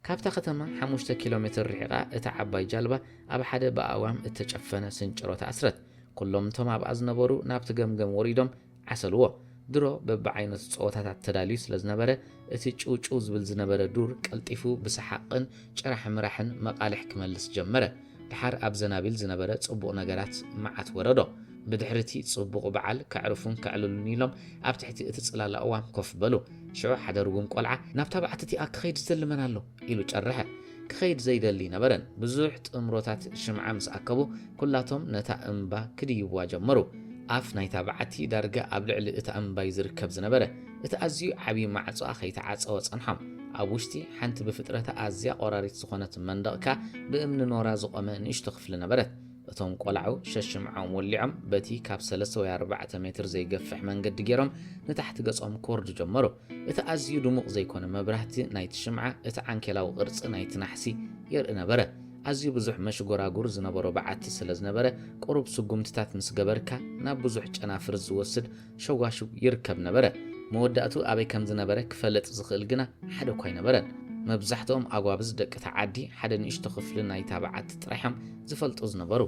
كابتا ختمه 5 كيلومتر رحقه اتعباي جالبا اب حدا باوام اتچفنه سنچرو تاسرت كلهم توم اب ازنبرو نابت گمگم وريدوم عسلو درو ببعينت صوتات تدالي سلازنبره اتي چوچو زبل زنبره دور قلطيفو بسحقن چرح مرحن مقالح كملس جمره دحر اب زنابيل زنبره صبو نغرات معت وردو بدحرتي صبو بعل كعرفون كعللون يلوم اب تحتي اتصلال اوام كف بلو شو حدا رغم قلعه نابتا بعتتي اكخيد زلمنالو يلو چرحه كخيد زيدلي نبرن بزحت امروتات شمعه مساكبو كلاتهم نتا انبا كديوا جمرو اف نايتا بعتي درجه اب لعل اتا انبا يزركب زنبره اتا ازيو عبي معصو اخي تعصو صنحم ابوشتي حنت بفطرته ازيا قراريت سخونت مندقكا بامن نورا زقمه نشتخفل نبرت اتوم قلعو ششمعهم ولعم بتي كاب 3 متر زي قفح منقد جيرم نتحت قصهم كورد جمرو اتا ازيو دموق زي كون مبرهتي نايت شمعه اتا عنكلاو قرص نايت نحسي يرئ نبره ازيو بزح مش غوراغور زنبرو بعتي سلازنبره قرب سقمتታት مس ገበርካ ናብ ብዙሕ ጨናፍር ዝወስድ ሸዋሹ ይርከብ ነበረ መወዳእቱ አበይ ከም ዝነበረ ክፈለጥ ዝኽእል ግና ሓደ ኮይ ነበረን መብዛሕቶም አጓብዝ ደቂ ተዓዲ ሓደ ንእሽቶ ክፍሊ ናይ ታባዓት ጥራሕም ዝፈልጡ ዝነበሩ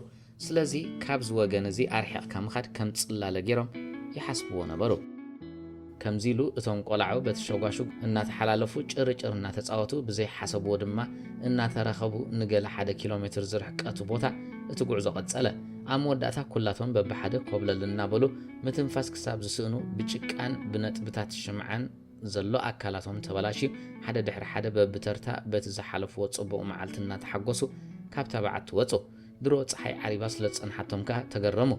ስለዚ ካብ ዝወገን እዚ አርሒቕካ ምኻድ ከም ጽላለ ገይሮም ይሓስብዎ ነበሩ ከምዚሉ እቶም ቆላዑ በተሸጓሹ እናተሓላለፉ ጭርጭር እናተጻወቱ ብዘይ ሓሰብዎ ድማ እናተረኸቡ ንገለ 1 ኪሎ ሜትር ዝርሕቀቱ ቦታ እትጉዕዞ ቀጸለ አመወዳታ ኩላቶም በበሓደ ኮብለልና በሉ ምትንፋስ ክሳብ ዝስእኑ ብጭቃን ብነጥብታት ሽምዓን ዘሎ አካላቶም ተበላሺ ሓደ ድሕሪ ሓደ በብተርታ በቲ ዝሓለፍዎ ጽቡቕ መዓልትና ተሓጎሱ ካብ ተባዓት ወጹ ድሮ ፀሓይ ዓሪባ ስለጸንሓቶም ካ ተገረሙ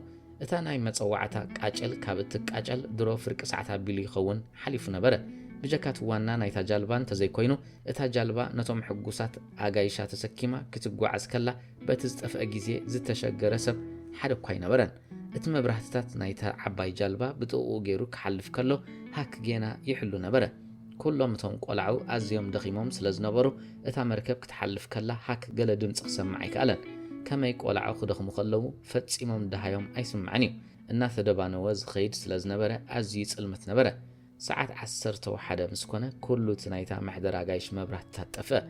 እታ ናይ መጸዋዕታ ቃጨል ካብ እትቃጨል ድሮ ፍርቂ ሰዓት አቢሉ ይኸውን ሓሊፉ ነበረ بجكات وانا نايتا جالبان تزيكوينو اتا جالبا نتوم حقوسات آغايشا تسكيما كتقوعز كلا باتزتفق جيزي زتشاقر سب حدا كوينة بران اتما برهتتات نايتا عباي جالبا بتوقو غيرو كحلف كلو هاك جينا يحلو نبرا كلهم توم قلعو أزيوم دخيمهم سلازنبرو إتا مركب كتحلف كلا هاك قل دمص سمعي كألن كما يقولعو خدخ مخلو فتسيمهم دهايوم أي سمعنيو الناس دبانوز خيد سلازنبرة أزيز المتنبرة ساعات عسرتو حدا مسكونة كله تنايتا محدر عايش مبرات تتفق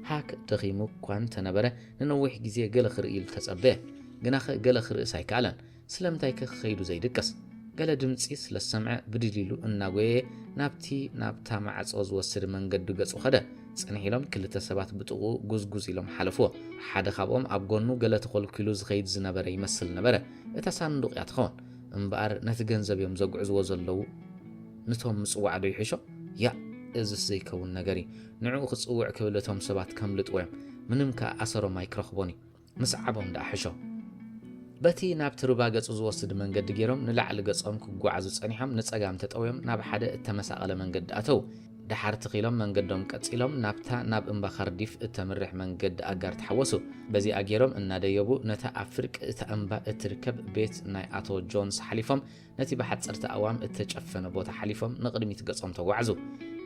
هاك دخيمو كوان تنبرة ننوح جزيه قل خرئيل تسأبه جناخ قل خرئ سايكالن سلمتايك خيدو زي دكس قال دمصيس للسمع بدليلو الناوي نابتا معص وسر منقد قص وخده صنحيلهم كل تسبات بطقو غزغز يلهم حلفو حدا خابهم اب غونو قال تخول كيلو زخيد زنبره يمثل نبره اتا صندوق ياتخون امبار نت ገንዘብ يوم زغعزو زلو نتهم مصوع دو يحشو يا ازس زي كون نغري نعو خصوع كبلتهم سبات كملطويم منم كا اسرو مايكروفوني مسعبهم دا حشو بتي ناب تربا قص زوسد منقد غيرهم نلعل قصهم كغعزو صنيحم نصغام تطويم ناب حدا التمساقله منقد اتو دحار تخيلهم منقدهم قصيلهم نابتا ناب امبخرديف التمرح منقد اغار تحوسو بزي اغيرهم اناديبو نتا افرق تامبا اتركب بيت ناي اتو جونز حليفهم نتي بحصرت اوام اتچفنه بوتا حليفهم نقدميت قصهم توعزو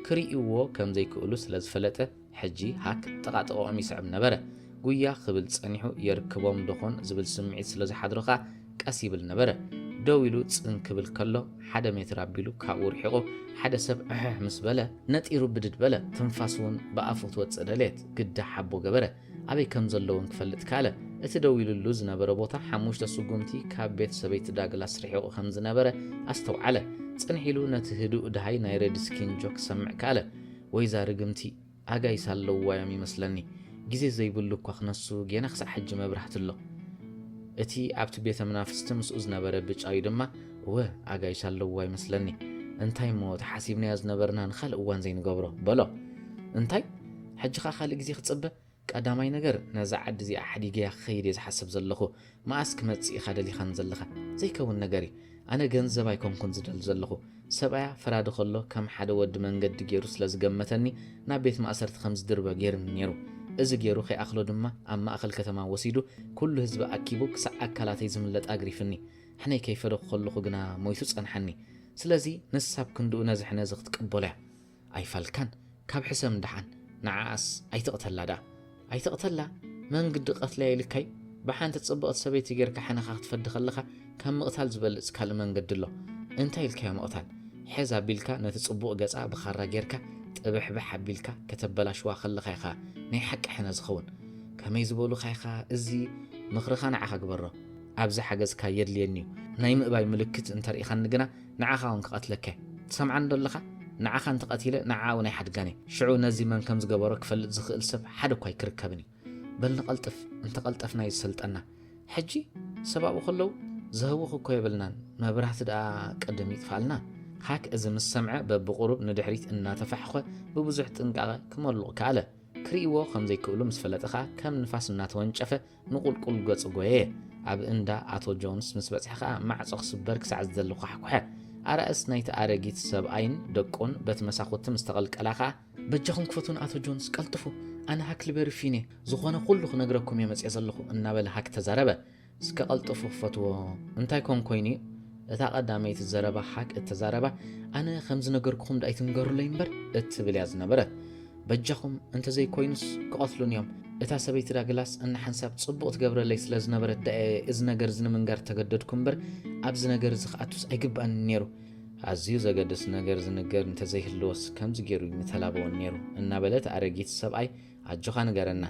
كريئو كم زي كولو سلازفلته حجي هاك تقاطقو ميسعب نبره ጉያ خبل صنيحو يركبهم دخون زبل سمعيت سلازي حدرخا قسيبل نبره دويلو صنكبل كلو حدا متر ابيلو كاورحقو حدا سب مسبله نطيرو بدد بله تنفاسون بافوت وصدلت قد حبو غبره ابي كم زلون كفلت كاله ات دويلو لوز نبره بوتا حموش تسغمتي كابيت سبيت داغلاس رحقو خمز نبره استوعله صنحيلو نتهدو دهاي نايرد سكين جوك سمع كاله ويزا رغمتي اغاي سالو وايام يمسلني جزي زي بلو كخنسو جينخس حج مبرحت الله اتي ابت بيت منافست مسؤز نبره بچاي دما و اغاي شالو واي مسلني انتاي موت حسيبنا ياز نبرنا نخل اوان زي نغبرو بلا انتاي حج خالق زي خصبه قداماي نجر نزع عد زي احد يجي خير يحسب زلخو ما اسك مصي خدلي خن زلخه زي كون نجري انا ገንዘብ አይኮንኩን ዝደል ዘለኹ ሰባያ ፍራድ خلو كم حدا ود መንገድ ገይሩ ስለዝገመተኒ ናብ ቤት ማእሰርት ከም ዝድርበ ገይርኒ ነይሩ እዚ ገይሩ ኸይ አخلو ድማ ኣብ ማእኸል ከተማ ወሲዱ ኩሉ ህዝብ አኪቡ ክሳዕ አካላተይ ዝምለጥ አግሪፍኒ ሕነይ ከይፈደ خلخو ግና ሞይቱ ጸንሐኒ ስለዚ ንሳብ ክንዱ ነዝሕነ ዝኽትቀበለ ኣይፈልካን ካብ ሕሰም ድሓን ንዓስ ኣይተቕተላዳ ኣይተቕተላ መንገድ ቀትላ ይልከይ بحانت تصبقت سبيتي غيرك حنخ تفدخ لخا كم مقتال زبلص كال منقد له انت يلك يا مقتال حزا بيلكا نتصبق غصا بخرا غيرك طبح بحبيلكا كتبلاش واخل خيخا ني حق حنا زخون كما يزبولو خيخا ازي مخرخا نعخا غبره ابز حجز كايد لينيو ناي مقباي ملكت انت ريخا نغنا نعخا ونك قتلك تسمعن دلخا نعخا انت قتيله نعاو ناي حد غاني شعو نزي من كم زغبره كفلت زخل سب حد كوي كركبني بل نقلطف انت قلطفنا يسلطنا حجي سبب خلو زهوخ كو يبلنان ما برحت دا قدم يطفالنا هاك اذا مسمع بقرب ندحريت ان تفحخه ببزح طنققه كملق كاله كريو خمزي كولو مسفلطخا كم نفاس ناتونچفه نقلقل غص غويه اب اندا اتو جونز مسبصحخا مع صخ سبرك ساعه زلخ حقه ارأس نايت ارغيت سب عين دقون بتمساخوت مستقلقلاخا بجخون كفتون اتو جونز قلطفو انا هاك لبرفيني زخونه كله نغركم يمص يزلخو ان بل هاك تزربه اسك قلطفو فتو انتي كون كويني اتا قداميت الزربه هاك التزربه انا خمز نغركم دايت نغرو لينبر اتبل ياز نبره بجخم انت زي كوينس قاتلون يوم اتا سبيت راغلاس ان حنساب صبوت غبر لي سلاز نبره از نغر زن منغار تگددكم بر ابز نغر زخاتوس ايغبان نيرو عزيو زغدس نغر زنغر انت زي هلوس كمز غيرو متلابو نيرو ان بلت ارغيت سباي አጆኻን ገረና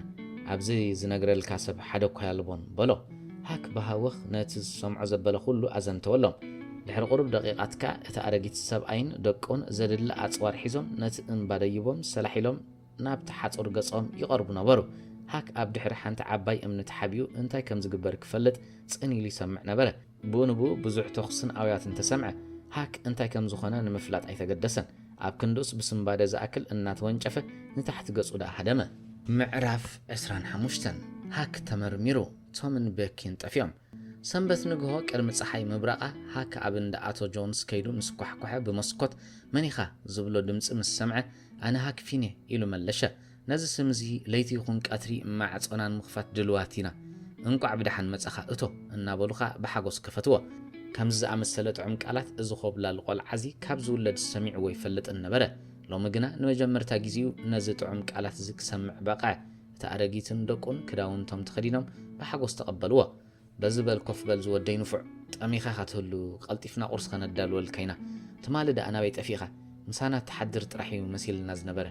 ኣብዚ ዝነግረል ካሰብ ሓደ እኮ ያልቦን በሎ ሃክ በሃወኽ ነቲ ሰምዖ ዘበለ ሁሉ ኣዘንተወሎም ድሕሪ ቁርብ ደቂቃትካ እቲ ኣረጊት ሰብኣይን ደቆን ዘድለ ኣጽዋር ሒዞም ነቲ እንባደይቦም ሰላሒሎም ናብ ተሓጾር ገጾም ይቐርቡ ነበሩ ሃክ ኣብ ድሕሪ ሓንቲ ዓባይ እምኒ ተሓቢኡ እንታይ ከም ዝግበር ክፈልጥ ጽኒኢሉ ይሰምዕ ነበረ ብኡንቡ ብዙሕ ተኽስን ኣውያትን ተሰምዐ ሃክ እንታይ ከም ዝኾነ ንምፍላጥ ኣይተገደሰን ኣብ ክንዱስ ብስምባደ ዝኣክል እናተወንጨፈ ንታሕቲ ገጹ ዳ ሃደመ معرف اسران حموشتن هاك تمرميرو تومن بكين طفيوم سنبت نغو قرم صحاي مبرقه هاك ابند اتو جونز كيدو مسكحكحه بمسكوت منيخا زبلو دمص مسمع انا هاك فيني يلو ملشه نز سمزي ليتي يكون قطري مع صنان مخفات دلواتينا انقع بدحن مصخا اتو እና بلوخا بحاغوس كفتو كمز امسلت عمق قالات ازخوب لالقول عزي كاب زولد سميع ويفلط النبره ሎሚ ግና ንመጀመርታ ግዚኡ ነዚ ጥዑም ቃላት እዚ ክሰምዕ በቃዕ እታ ኣረጊትን ደቁን ክዳውንቶም ተኸዲኖም ብሓጎስ ተቐበልዎ በዚ በል ኮፍ በል ዝወደይ ንፉዕ ጠሚኻ ካትህሉ ቀልጢፍና ቁርስ ከነዳልወልካ ኢና ትማሊ ዳ ኣናበይ ጠፊኻ ምሳና ተሓድር ጥራሕ እዩ መሲልና ዝነበረ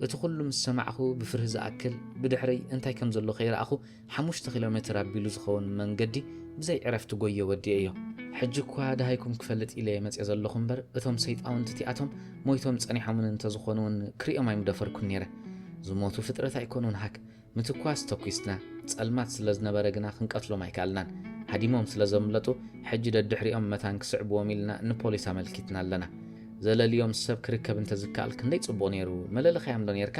እቲ ኩሉ ምስ ሰማዕኹ ብፍርህ ዝኣክል ብድሕረይ እንታይ ከም ዘሎ ከይረኣኹ 5 ኪሎ ሜትር ኣቢሉ ዝኸውን መንገዲ ብዘይ ዕረፍቲ ጎየ ወዲየ እዮ ሕጂ እኳ ዳሃይኩም ክፈልጥ ኢለ መፅየ ዘለኹ እምበር እቶም ሰይጣውንቲ እቲኣቶም ሞይቶም ፀኒሖምን እንተዝኾኑውን ክሪኦም ኣይምደፈርኩን ነይረ ዝሞቱ ፍጥረት ኣይኮኑን ሃክ ምትኳስ ተኩስና ጸልማት ስለ ዝነበረ ግና ክንቀትሎም ኣይከኣልናን ሃዲሞም ስለ ዘምለጡ ሕጂ ደድሕሪኦም መታን ክስዕብዎም ኢልና ንፖሊስ ኣመልኪትና ኣለና ዘለልዮም ሰብ ክርከብ እንተዝከኣል ክንደይ ጽቡቕ ነይሩ መለለኸያም ዶ ነርካ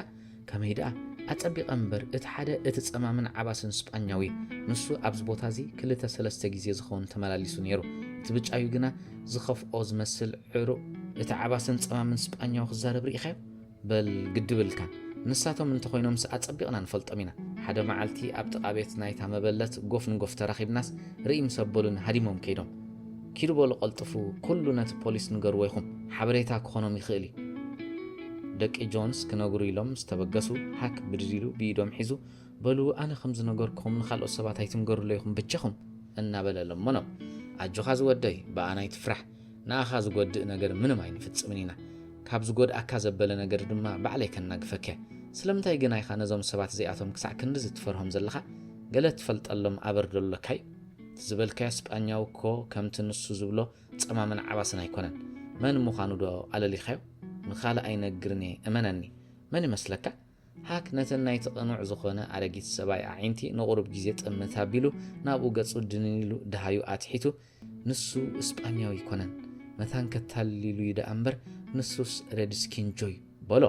ከመይ ደኣ ኣጸቢቐ እምበር እቲ ሓደ እቲ ጸማምን ዓባስን ስጳኛዊ ንሱ ኣብዚ ቦታ እዚ 2-3 ግዜ ዝኸውን ተመላሊሱ ነይሩ እቲ ብጫዩ ግና ዝኸፍኦ ዝመስል ዕሩቕ እቲ ዓባስን ጸማምን ስጳኛዊ ክዛረብ ርኢኻዮ በል ግድብልካ ንሳቶም እንተኾይኖም ኣጸቢቕና ንፈልጦም ኢና ሓደ መዓልቲ ኣብ ጥቓ ቤት ናይታ መበለት ጎፍ ንጎፍ ተራኺብናስ ርኢ ምሰበሉን ሃዲሞም ከይዶም ኪዱ በሉ ቀልጥፉ ኩሉ ነቲ ፖሊስ ንገርዎ ይኹም ሓበሬታ ክኾኖም ይኽእል እዩ ደቂ ጆንስ ክነግሩ ኢሎም ዝተበገሱ ሃክ ብድዲሉ ብኢዶም ሒዙ በሉ ኣነ ከም ዝነገርኩም ንኻልኦት ሰባት ኣይትንገሩሎ ይኹም ብቻኹም እናበለሎሞኖም ኣጆኻ ዝወደይ ብኣናይ ትፍራሕ ንኣኻ ዝጎድእ ነገር ምንም ኣይንፍጽምን ኢና ካብ ዝጎድኣካ ዘበለ ነገር ድማ ባዕለይ ከናግፈከ ስለምንታይ ግን ኣይኻ ነዞም ሰባት እዚኣቶም ክሳዕ ክንዲ ዝትፈርሆም ዘለኻ ገለ ትፈልጠሎም ኣበርደሎካይ ዝበልካዮ ስጳኛው እኮ ከምቲ ንሱ ዝብሎ ጸማምን ዓባስን ኣይኮነን መን ምዃኑ ዶ ኣለሊኻዮ ንኻልእ ኣይነግርን እየ እመነኒ መን ይመስለካ ሃክ ነተን ናይ ትቕኑዕ ዝኾነ ኣረጊት ሰብኣይ ኣዒንቲ ንቑሩብ ግዜ ጥምት ኣቢሉ ናብኡ ገጹ ድንኒሉ ድሃዩ ኣትሒቱ ንሱ እስጳኛዊ ይኮነን መታን ከታሊሉ ይደኣ እምበር ንሱስ ሬድስኪን ጆይ በሎ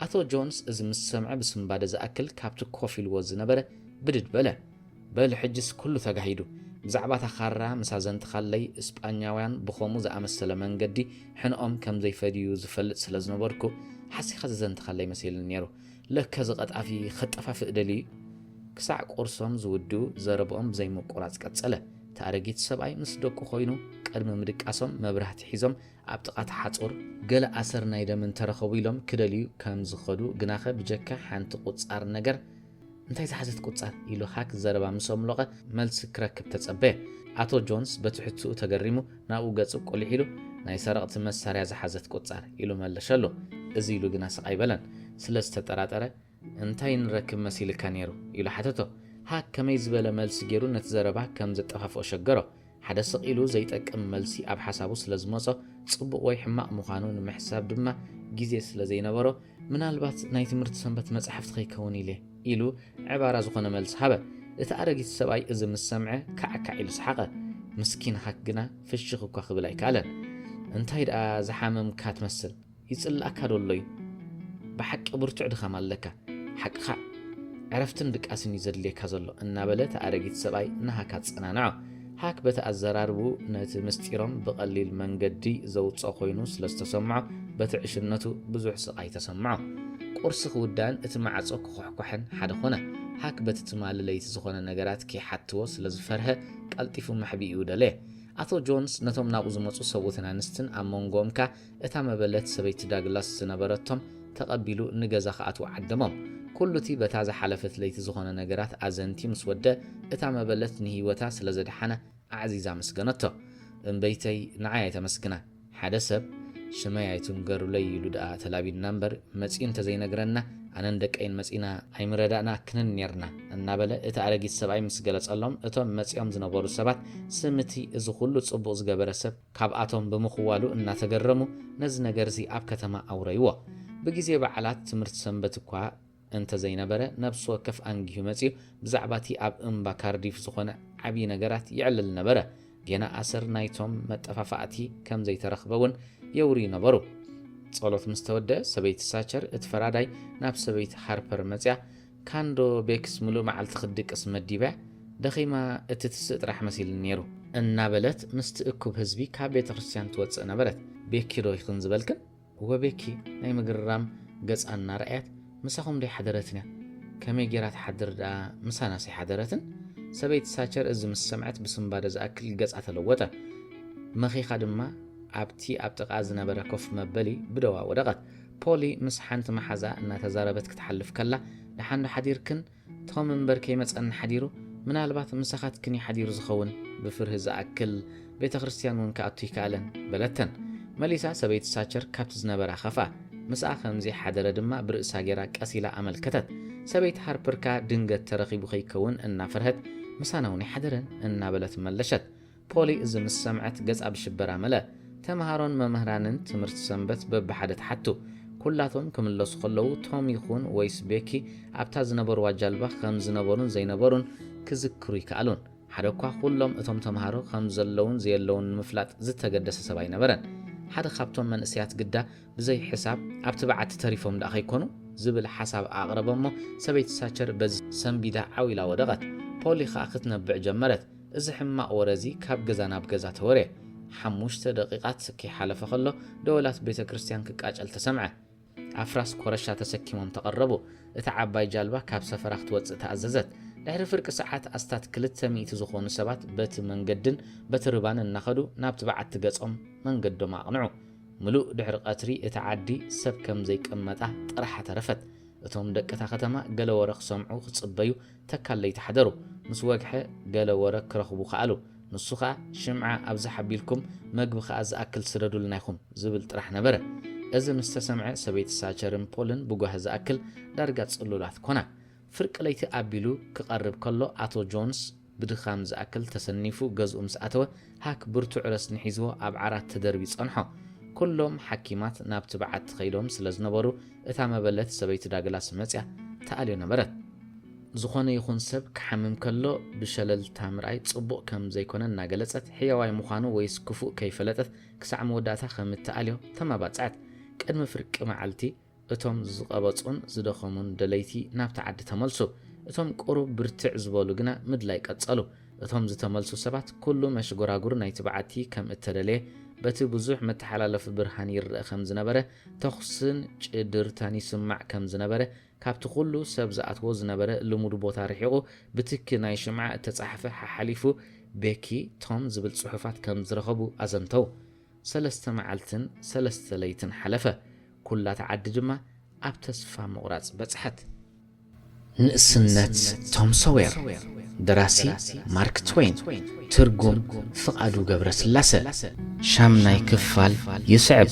ኣቶ ጆንስ እዚ ምስ ሰምዐ ብስምባደ ዝኣክል ካብቲ ኮፍ ኢልዎ ዝነበረ ብድድ በል ሕጅስ ኩሉ ተጋሂዱ ብዛዕባ ተኻራ ምሳዘንትኻለይ እስጳኛውያን ብኸሙ ዝኣመሰለ መንገዲ ሕንኦም ከም ዘይፈድዩ ዝፈልጥ ስለ ዝነበርኩ ሓሲኻ ዝዘንትኻለይ መሲልን ነይሩ ለከ ዝቐጣፊ ኸጠፋፍእ ደልዩ ክሳዕ ቁርሶም ዝውድኡ ዘረብኦም ብዘይምቁራፅ ቀጸለ ተኣረጊት ሰብኣይ ምስ ደቁ ኮይኑ ቀድሚ ምድቃሶም መብራህቲ ሒዞም ኣብ ጥቓት ሓጹር ገለ ኣሰር ናይ ደምን ተረኸቡ ኢሎም ክደልዩ ከም ዝኸዱ ግናኸ ብጀካ ሓንቲ ቁጻር ነገር እንታይ ዝሓዘት ቁጻር ኢሉ ሃክ ዘረባ ምሶም ለቐ መልሲ ክረክብ ተጸበየ ኣቶ ጆንስ በትሕትኡ ተገሪሙ ናብኡ ገጹ ቆሊሕ ኢሉ ናይ ሰረቕቲ መሳርያ ዝሓዘት ቁጻር ኢሉ መለሸሎ እዚ ኢሉ ግና ስቓይ በለን ስለ ዝተጠራጠረ እንታይ ንረክብ መሲልካ ነይሩ ኢሉ ሓተቶ ሃክ ከመይ ዝበለ መልሲ ገይሩ ነቲ ዘረባ ከም ዘጠፋፍኦ ሸገሮ ሓደ ስቕ ኢሉ ዘይጠቅም መልሲ ኣብ ሓሳቡ ስለ ዝመጾ ጽቡቕ ወይ ሕማቕ ምዃኑ ንምሕሳብ ድማ ግዜ ስለ ዘይነበሮ ምናልባት ናይ ትምህርቲ ሰንበት መጽሓፍቲ ከይከውን ኢሉ ዕባራ ዝኾነ መልሲ ሃበ እቲ ኣረጊት ሰብኣይ እዚ ምስ ሰምዐ ካዕካዕ ኢሉ ሰሓቐ ምስኪን ሃክ ግና ፍሽኽ እኳ ክብል ኣይከኣለን እንታይ ደኣ ዝሓመምካ ትመስል ይጽልኣካ ዶሎ እዩ ብሓቂ ብርቱዕ ድኻም ኣለካ ሓቅኻ ዕረፍትን ድቃስን እዩ ዘድልየካ ዘሎ እናበለ ተኣረጊት ሰብኣይ ንሃካ ጸናንዖ ሃክ በቲ ኣዘራርቡ ነቲ ምስጢሮም ብቐሊል መንገዲ ዘውፅኦ ኮይኑ ስለ ዝተሰምዖ በቲ ዕሽነቱ ብዙሕ ስቓይ ተሰምዖ ቁርሲ ክውዳን እቲ ማዕጾ ክኾሕኳሕን ሓደ ኾነ ሃክ በቲ ትማሊ ለይቲ ዝኾነ ነገራት ከይሓትዎ ስለ ዝፈርሀ ቀልጢፉ ማሕቢኡ ደለየ ኣቶ ጆንስ ነቶም ናብኡ ዝመፁ ሰብኡትን ኣንስትን ኣብ መንጎምካ እታ መበለት ሰበይቲ ዳግላስ ዝነበረቶም ተቐቢሉ ንገዛ ከኣትዉ ዓደሞም ኩሉ እቲ በታ ዝሓለፈት ለይቲ ዝኾነ ነገራት ኣዘንቲ ምስ ወደ እታ መበለት ንሂወታ ስለ ዘድሓነ ኣዕዚዛ መስገነቶ እምበይተይ ንዓይ ተመስግና ሓደ ሰብ ሽመይ ኣይትንገሩለይ ኢሉ ደኣ ተላቢድና እምበር መፂ እንተዘይነግረና ኣነን ደቀይን መፂና ኣይምረዳእና ክንን ነርና እናበለ እቲ ኣረጊት ሰብኣይ ምስ ገለጸሎም እቶም መፂኦም ዝነበሩ ሰባት ስምቲ እዚ ኩሉ ጽቡቕ ዝገበረ ሰብ ካብኣቶም ብምኽዋሉ እናተገረሙ ነዚ ነገር እዚ ኣብ ከተማ ኣውረይዎ ብግዜ በዓላት ትምህርቲ ሰንበት እኳ እንተዘይነበረ ነብሲ ወከፍ ኣንጊሁ መፂኡ ብዛዕባ እቲ ኣብ እምባ ካርዲፍ ዝኾነ ዓብዪ ነገራት ይዕልል ነበረ ገና ኣሰር ናይቶም መጠፋፋእቲ ከም ዘይተረኽበውን የውሪ ነበሩ ጸሎት ምስ ተወድአ ሰበይቲ ሳቸር እቲ ፈራዳይ ናብ ሰበይቲ ሃርፐር መፅያ ካንዶ ቤክስ ሙሉእ መዓልቲ ክድቅስ መዲብያ ደኺማ እቲ ትስእ ጥራሕ መሲል ነይሩ እናበለት ምስቲ እኩብ ህዝቢ ካብ ቤተ ክርስቲያን ትወፅእ ነበረት ቤኪ ዶ ይኹን ዝበልክን ወቤኪ ናይ ምግርራም ገጻ እናርኣያት ምሳኹም ደይ ሓደረትን እያ ከመይ ጌራ ትሓድር ደኣ ምሳና ዘይሓደረትን ሰበይቲ ሳቸር እዚ ምስ ሰምዐት ብስምባደ ዝኣክል ገጻ ተለወጠ መኺኻ ድማ ኣብቲ ኣብ ጥቓ ዝነበረ ኮፍ መበሊ ብደዋ ወደቐት ፖሊ ምስ ሓንቲ መሓዛ እናተዛረበት ክትሓልፍ ከላ ንሓንዱ ሓዲርክን ቶም እምበር ከይመፀን ሓዲሩ ምናልባት ምሳኻት ክኒ ሓዲሩ ዝኸውን ብፍርህ ዝኣክል ቤተ ክርስቲያን እውን ከኣቱ ይከኣለን በለተን መሊሳ ሰበይቲ ሳቸር ካብቲ ዝነበራ ኸፋ ምስኣ ከምዚ ሓደረ ድማ ብርእሳ ጌራ ቀሲላ ኣመልከተት ሰበይቲ ሃርፐርካ ድንገት ተረኺቡ ከይከውን እናፈርሀት ምሳና እውን ሓደረን እናበለት መለሸት ፖሊ እዚ ምስ ሰምዐት ገጻ ብሽበራ መለ ተምሃሮን መምህራንን ትምህርቲ ሰንበት በብሓደ ተሓቱ ኩላቶም ክምለሱ ከለዉ ቶም ይኹን ወይስ ቤኪ ኣብታ ዝነበርዋ ጃልባ ከም ዝነበሩን ዘይነበሩን ክዝክሩ ይከኣሉን ሓደ እኳ ኩሎም እቶም ተምሃሮ ከም ዘለውን ዘየለውን ምፍላጥ ዝተገደሰ ሰብ ኣይነበረን ሓደ ካብቶም መንእስያት ግዳ ብዘይ ሕሳብ ኣብቲ በዓቲ ተሪፎም ዳ ከይኮኑ ዝብል ሓሳብ ኣቕረበ እሞ ሰበይቲ ሳቸር በዚ ሰንቢዳ ዓዊላ ወደቐት ፖሊ ከዓ ክትነብዕ ጀመረት እዚ ሕማቕ ወረዚ ካብ ገዛ ናብ ገዛ ተወርየ 5 ደቂቓት ከይሓለፈ ከሎ ደወላት ቤተ ክርስቲያን ክቃጨል ተሰምዐ ኣፍራስ ኮረሻ ተሰኪሞም ተቐረቡ እቲ ዓባይ ጃልባ ካብ ሰፈራ ክትወፅእ ተኣዘዘት ድሕሪ ፍርቂ ሰዓት ኣስታት 200 ዝኾኑ ሰባት በቲ መንገድን በቲ ርባን እናኸዱ ናብቲ በዓቲ ገጾም መንገዶም ኣቕንዑ ምሉእ ድሕሪ ቀትሪ እቲ ዓዲ ሰብ ከም ዘይቀመጣ ጥራሓ ተረፈት እቶም ደቅታ ከተማ ገለ ወረ ክሰምዑ ክጽበዩ ተካለይ ተሓደሩ ምስ ወግሐ ገለ ወረ ክረኽቡ ከኣሉ ንሱ ከዓ ሽምዓ ኣብዚ ሓቢልኩም መግቢ ከዓ ዝኣክል ስረዱልና ኢኹም ዝብል ጥራሕ ነበረ እዚ ምስ ተሰምዐ ሰበይቲ ሳቸርን ፖልን ብጓህ ዝኣክል ዳርጋ ጽሉላት ኮና ፍርቂ ለይቲ ኣቢሉ ክቐርብ ከሎ ኣቶ ጆንስ ብድኻም ዝኣክል ተሰኒፉ ገዝኡ ምስ ኣተወ ሃክ ብርቱዕ ረስኒ ሒዝዎ ኣብ ዓራት ተደርቢ ጸንሖ ኩሎም ሓኪማት ናብቲ በዓቲ ኸይዶም ስለ ዝነበሩ እታ መበለት ሰበይቲ ዳግላስ መጽያ ተኣልዮ ነበረት ዝኾነ ይኹን ሰብ ክሓምም ከሎ ብሸለልታ ምርኣይ ጽቡቕ ከም ዘይኮነ እናገለጸት ሕያዋይ ምዃኑ ወይስ ክፉእ ከይፈለጠት ክሳዕ መወዳእታ ከም እትኣልዮ ተማባፅዐት ቅድሚ ፍርቂ መዓልቲ እቶም ዝቐበጹን ዝደኸሙን ደለይቲ ናብቲ ዓዲ ተመልሱ እቶም ቁሩብ ብርትዕ ዝበሉ ግና ምድላይ ቀጸሉ እቶም ዝተመልሱ ሰባት ኩሉ መሽጎራጉር ናይቲ በዓቲ ከም እተደለየ በቲ ብዙሕ መተሓላለፊ ብርሃን ይርአ ከም ዝነበረ ተኹስን ጭድርታን ይስማዕ ከም ዝነበረ ካብቲ ኩሉ ሰብ ዝኣትዎ ዝነበረ ልሙድ ቦታ ርሒቑ ብትኪ ናይ ሽምዓ እተጻሕፈ ሓሓሊፉ ቤኪ ቶም ዝብል ጽሑፋት ከም ዝረኸቡ ኣዘንተው 3 መዓልትን 3 ለይትን ሓለፈ ኩላታ ዓዲ ድማ ኣብ ተስፋ ምቑራጽ በጽሐት ንእስነት ቶም ሶዌር ደራሲ ማርክ ትዌን ትርጉም ፍቓዱ ገብረ ስላሴ ሻምናይ ክፋል ይስዕብ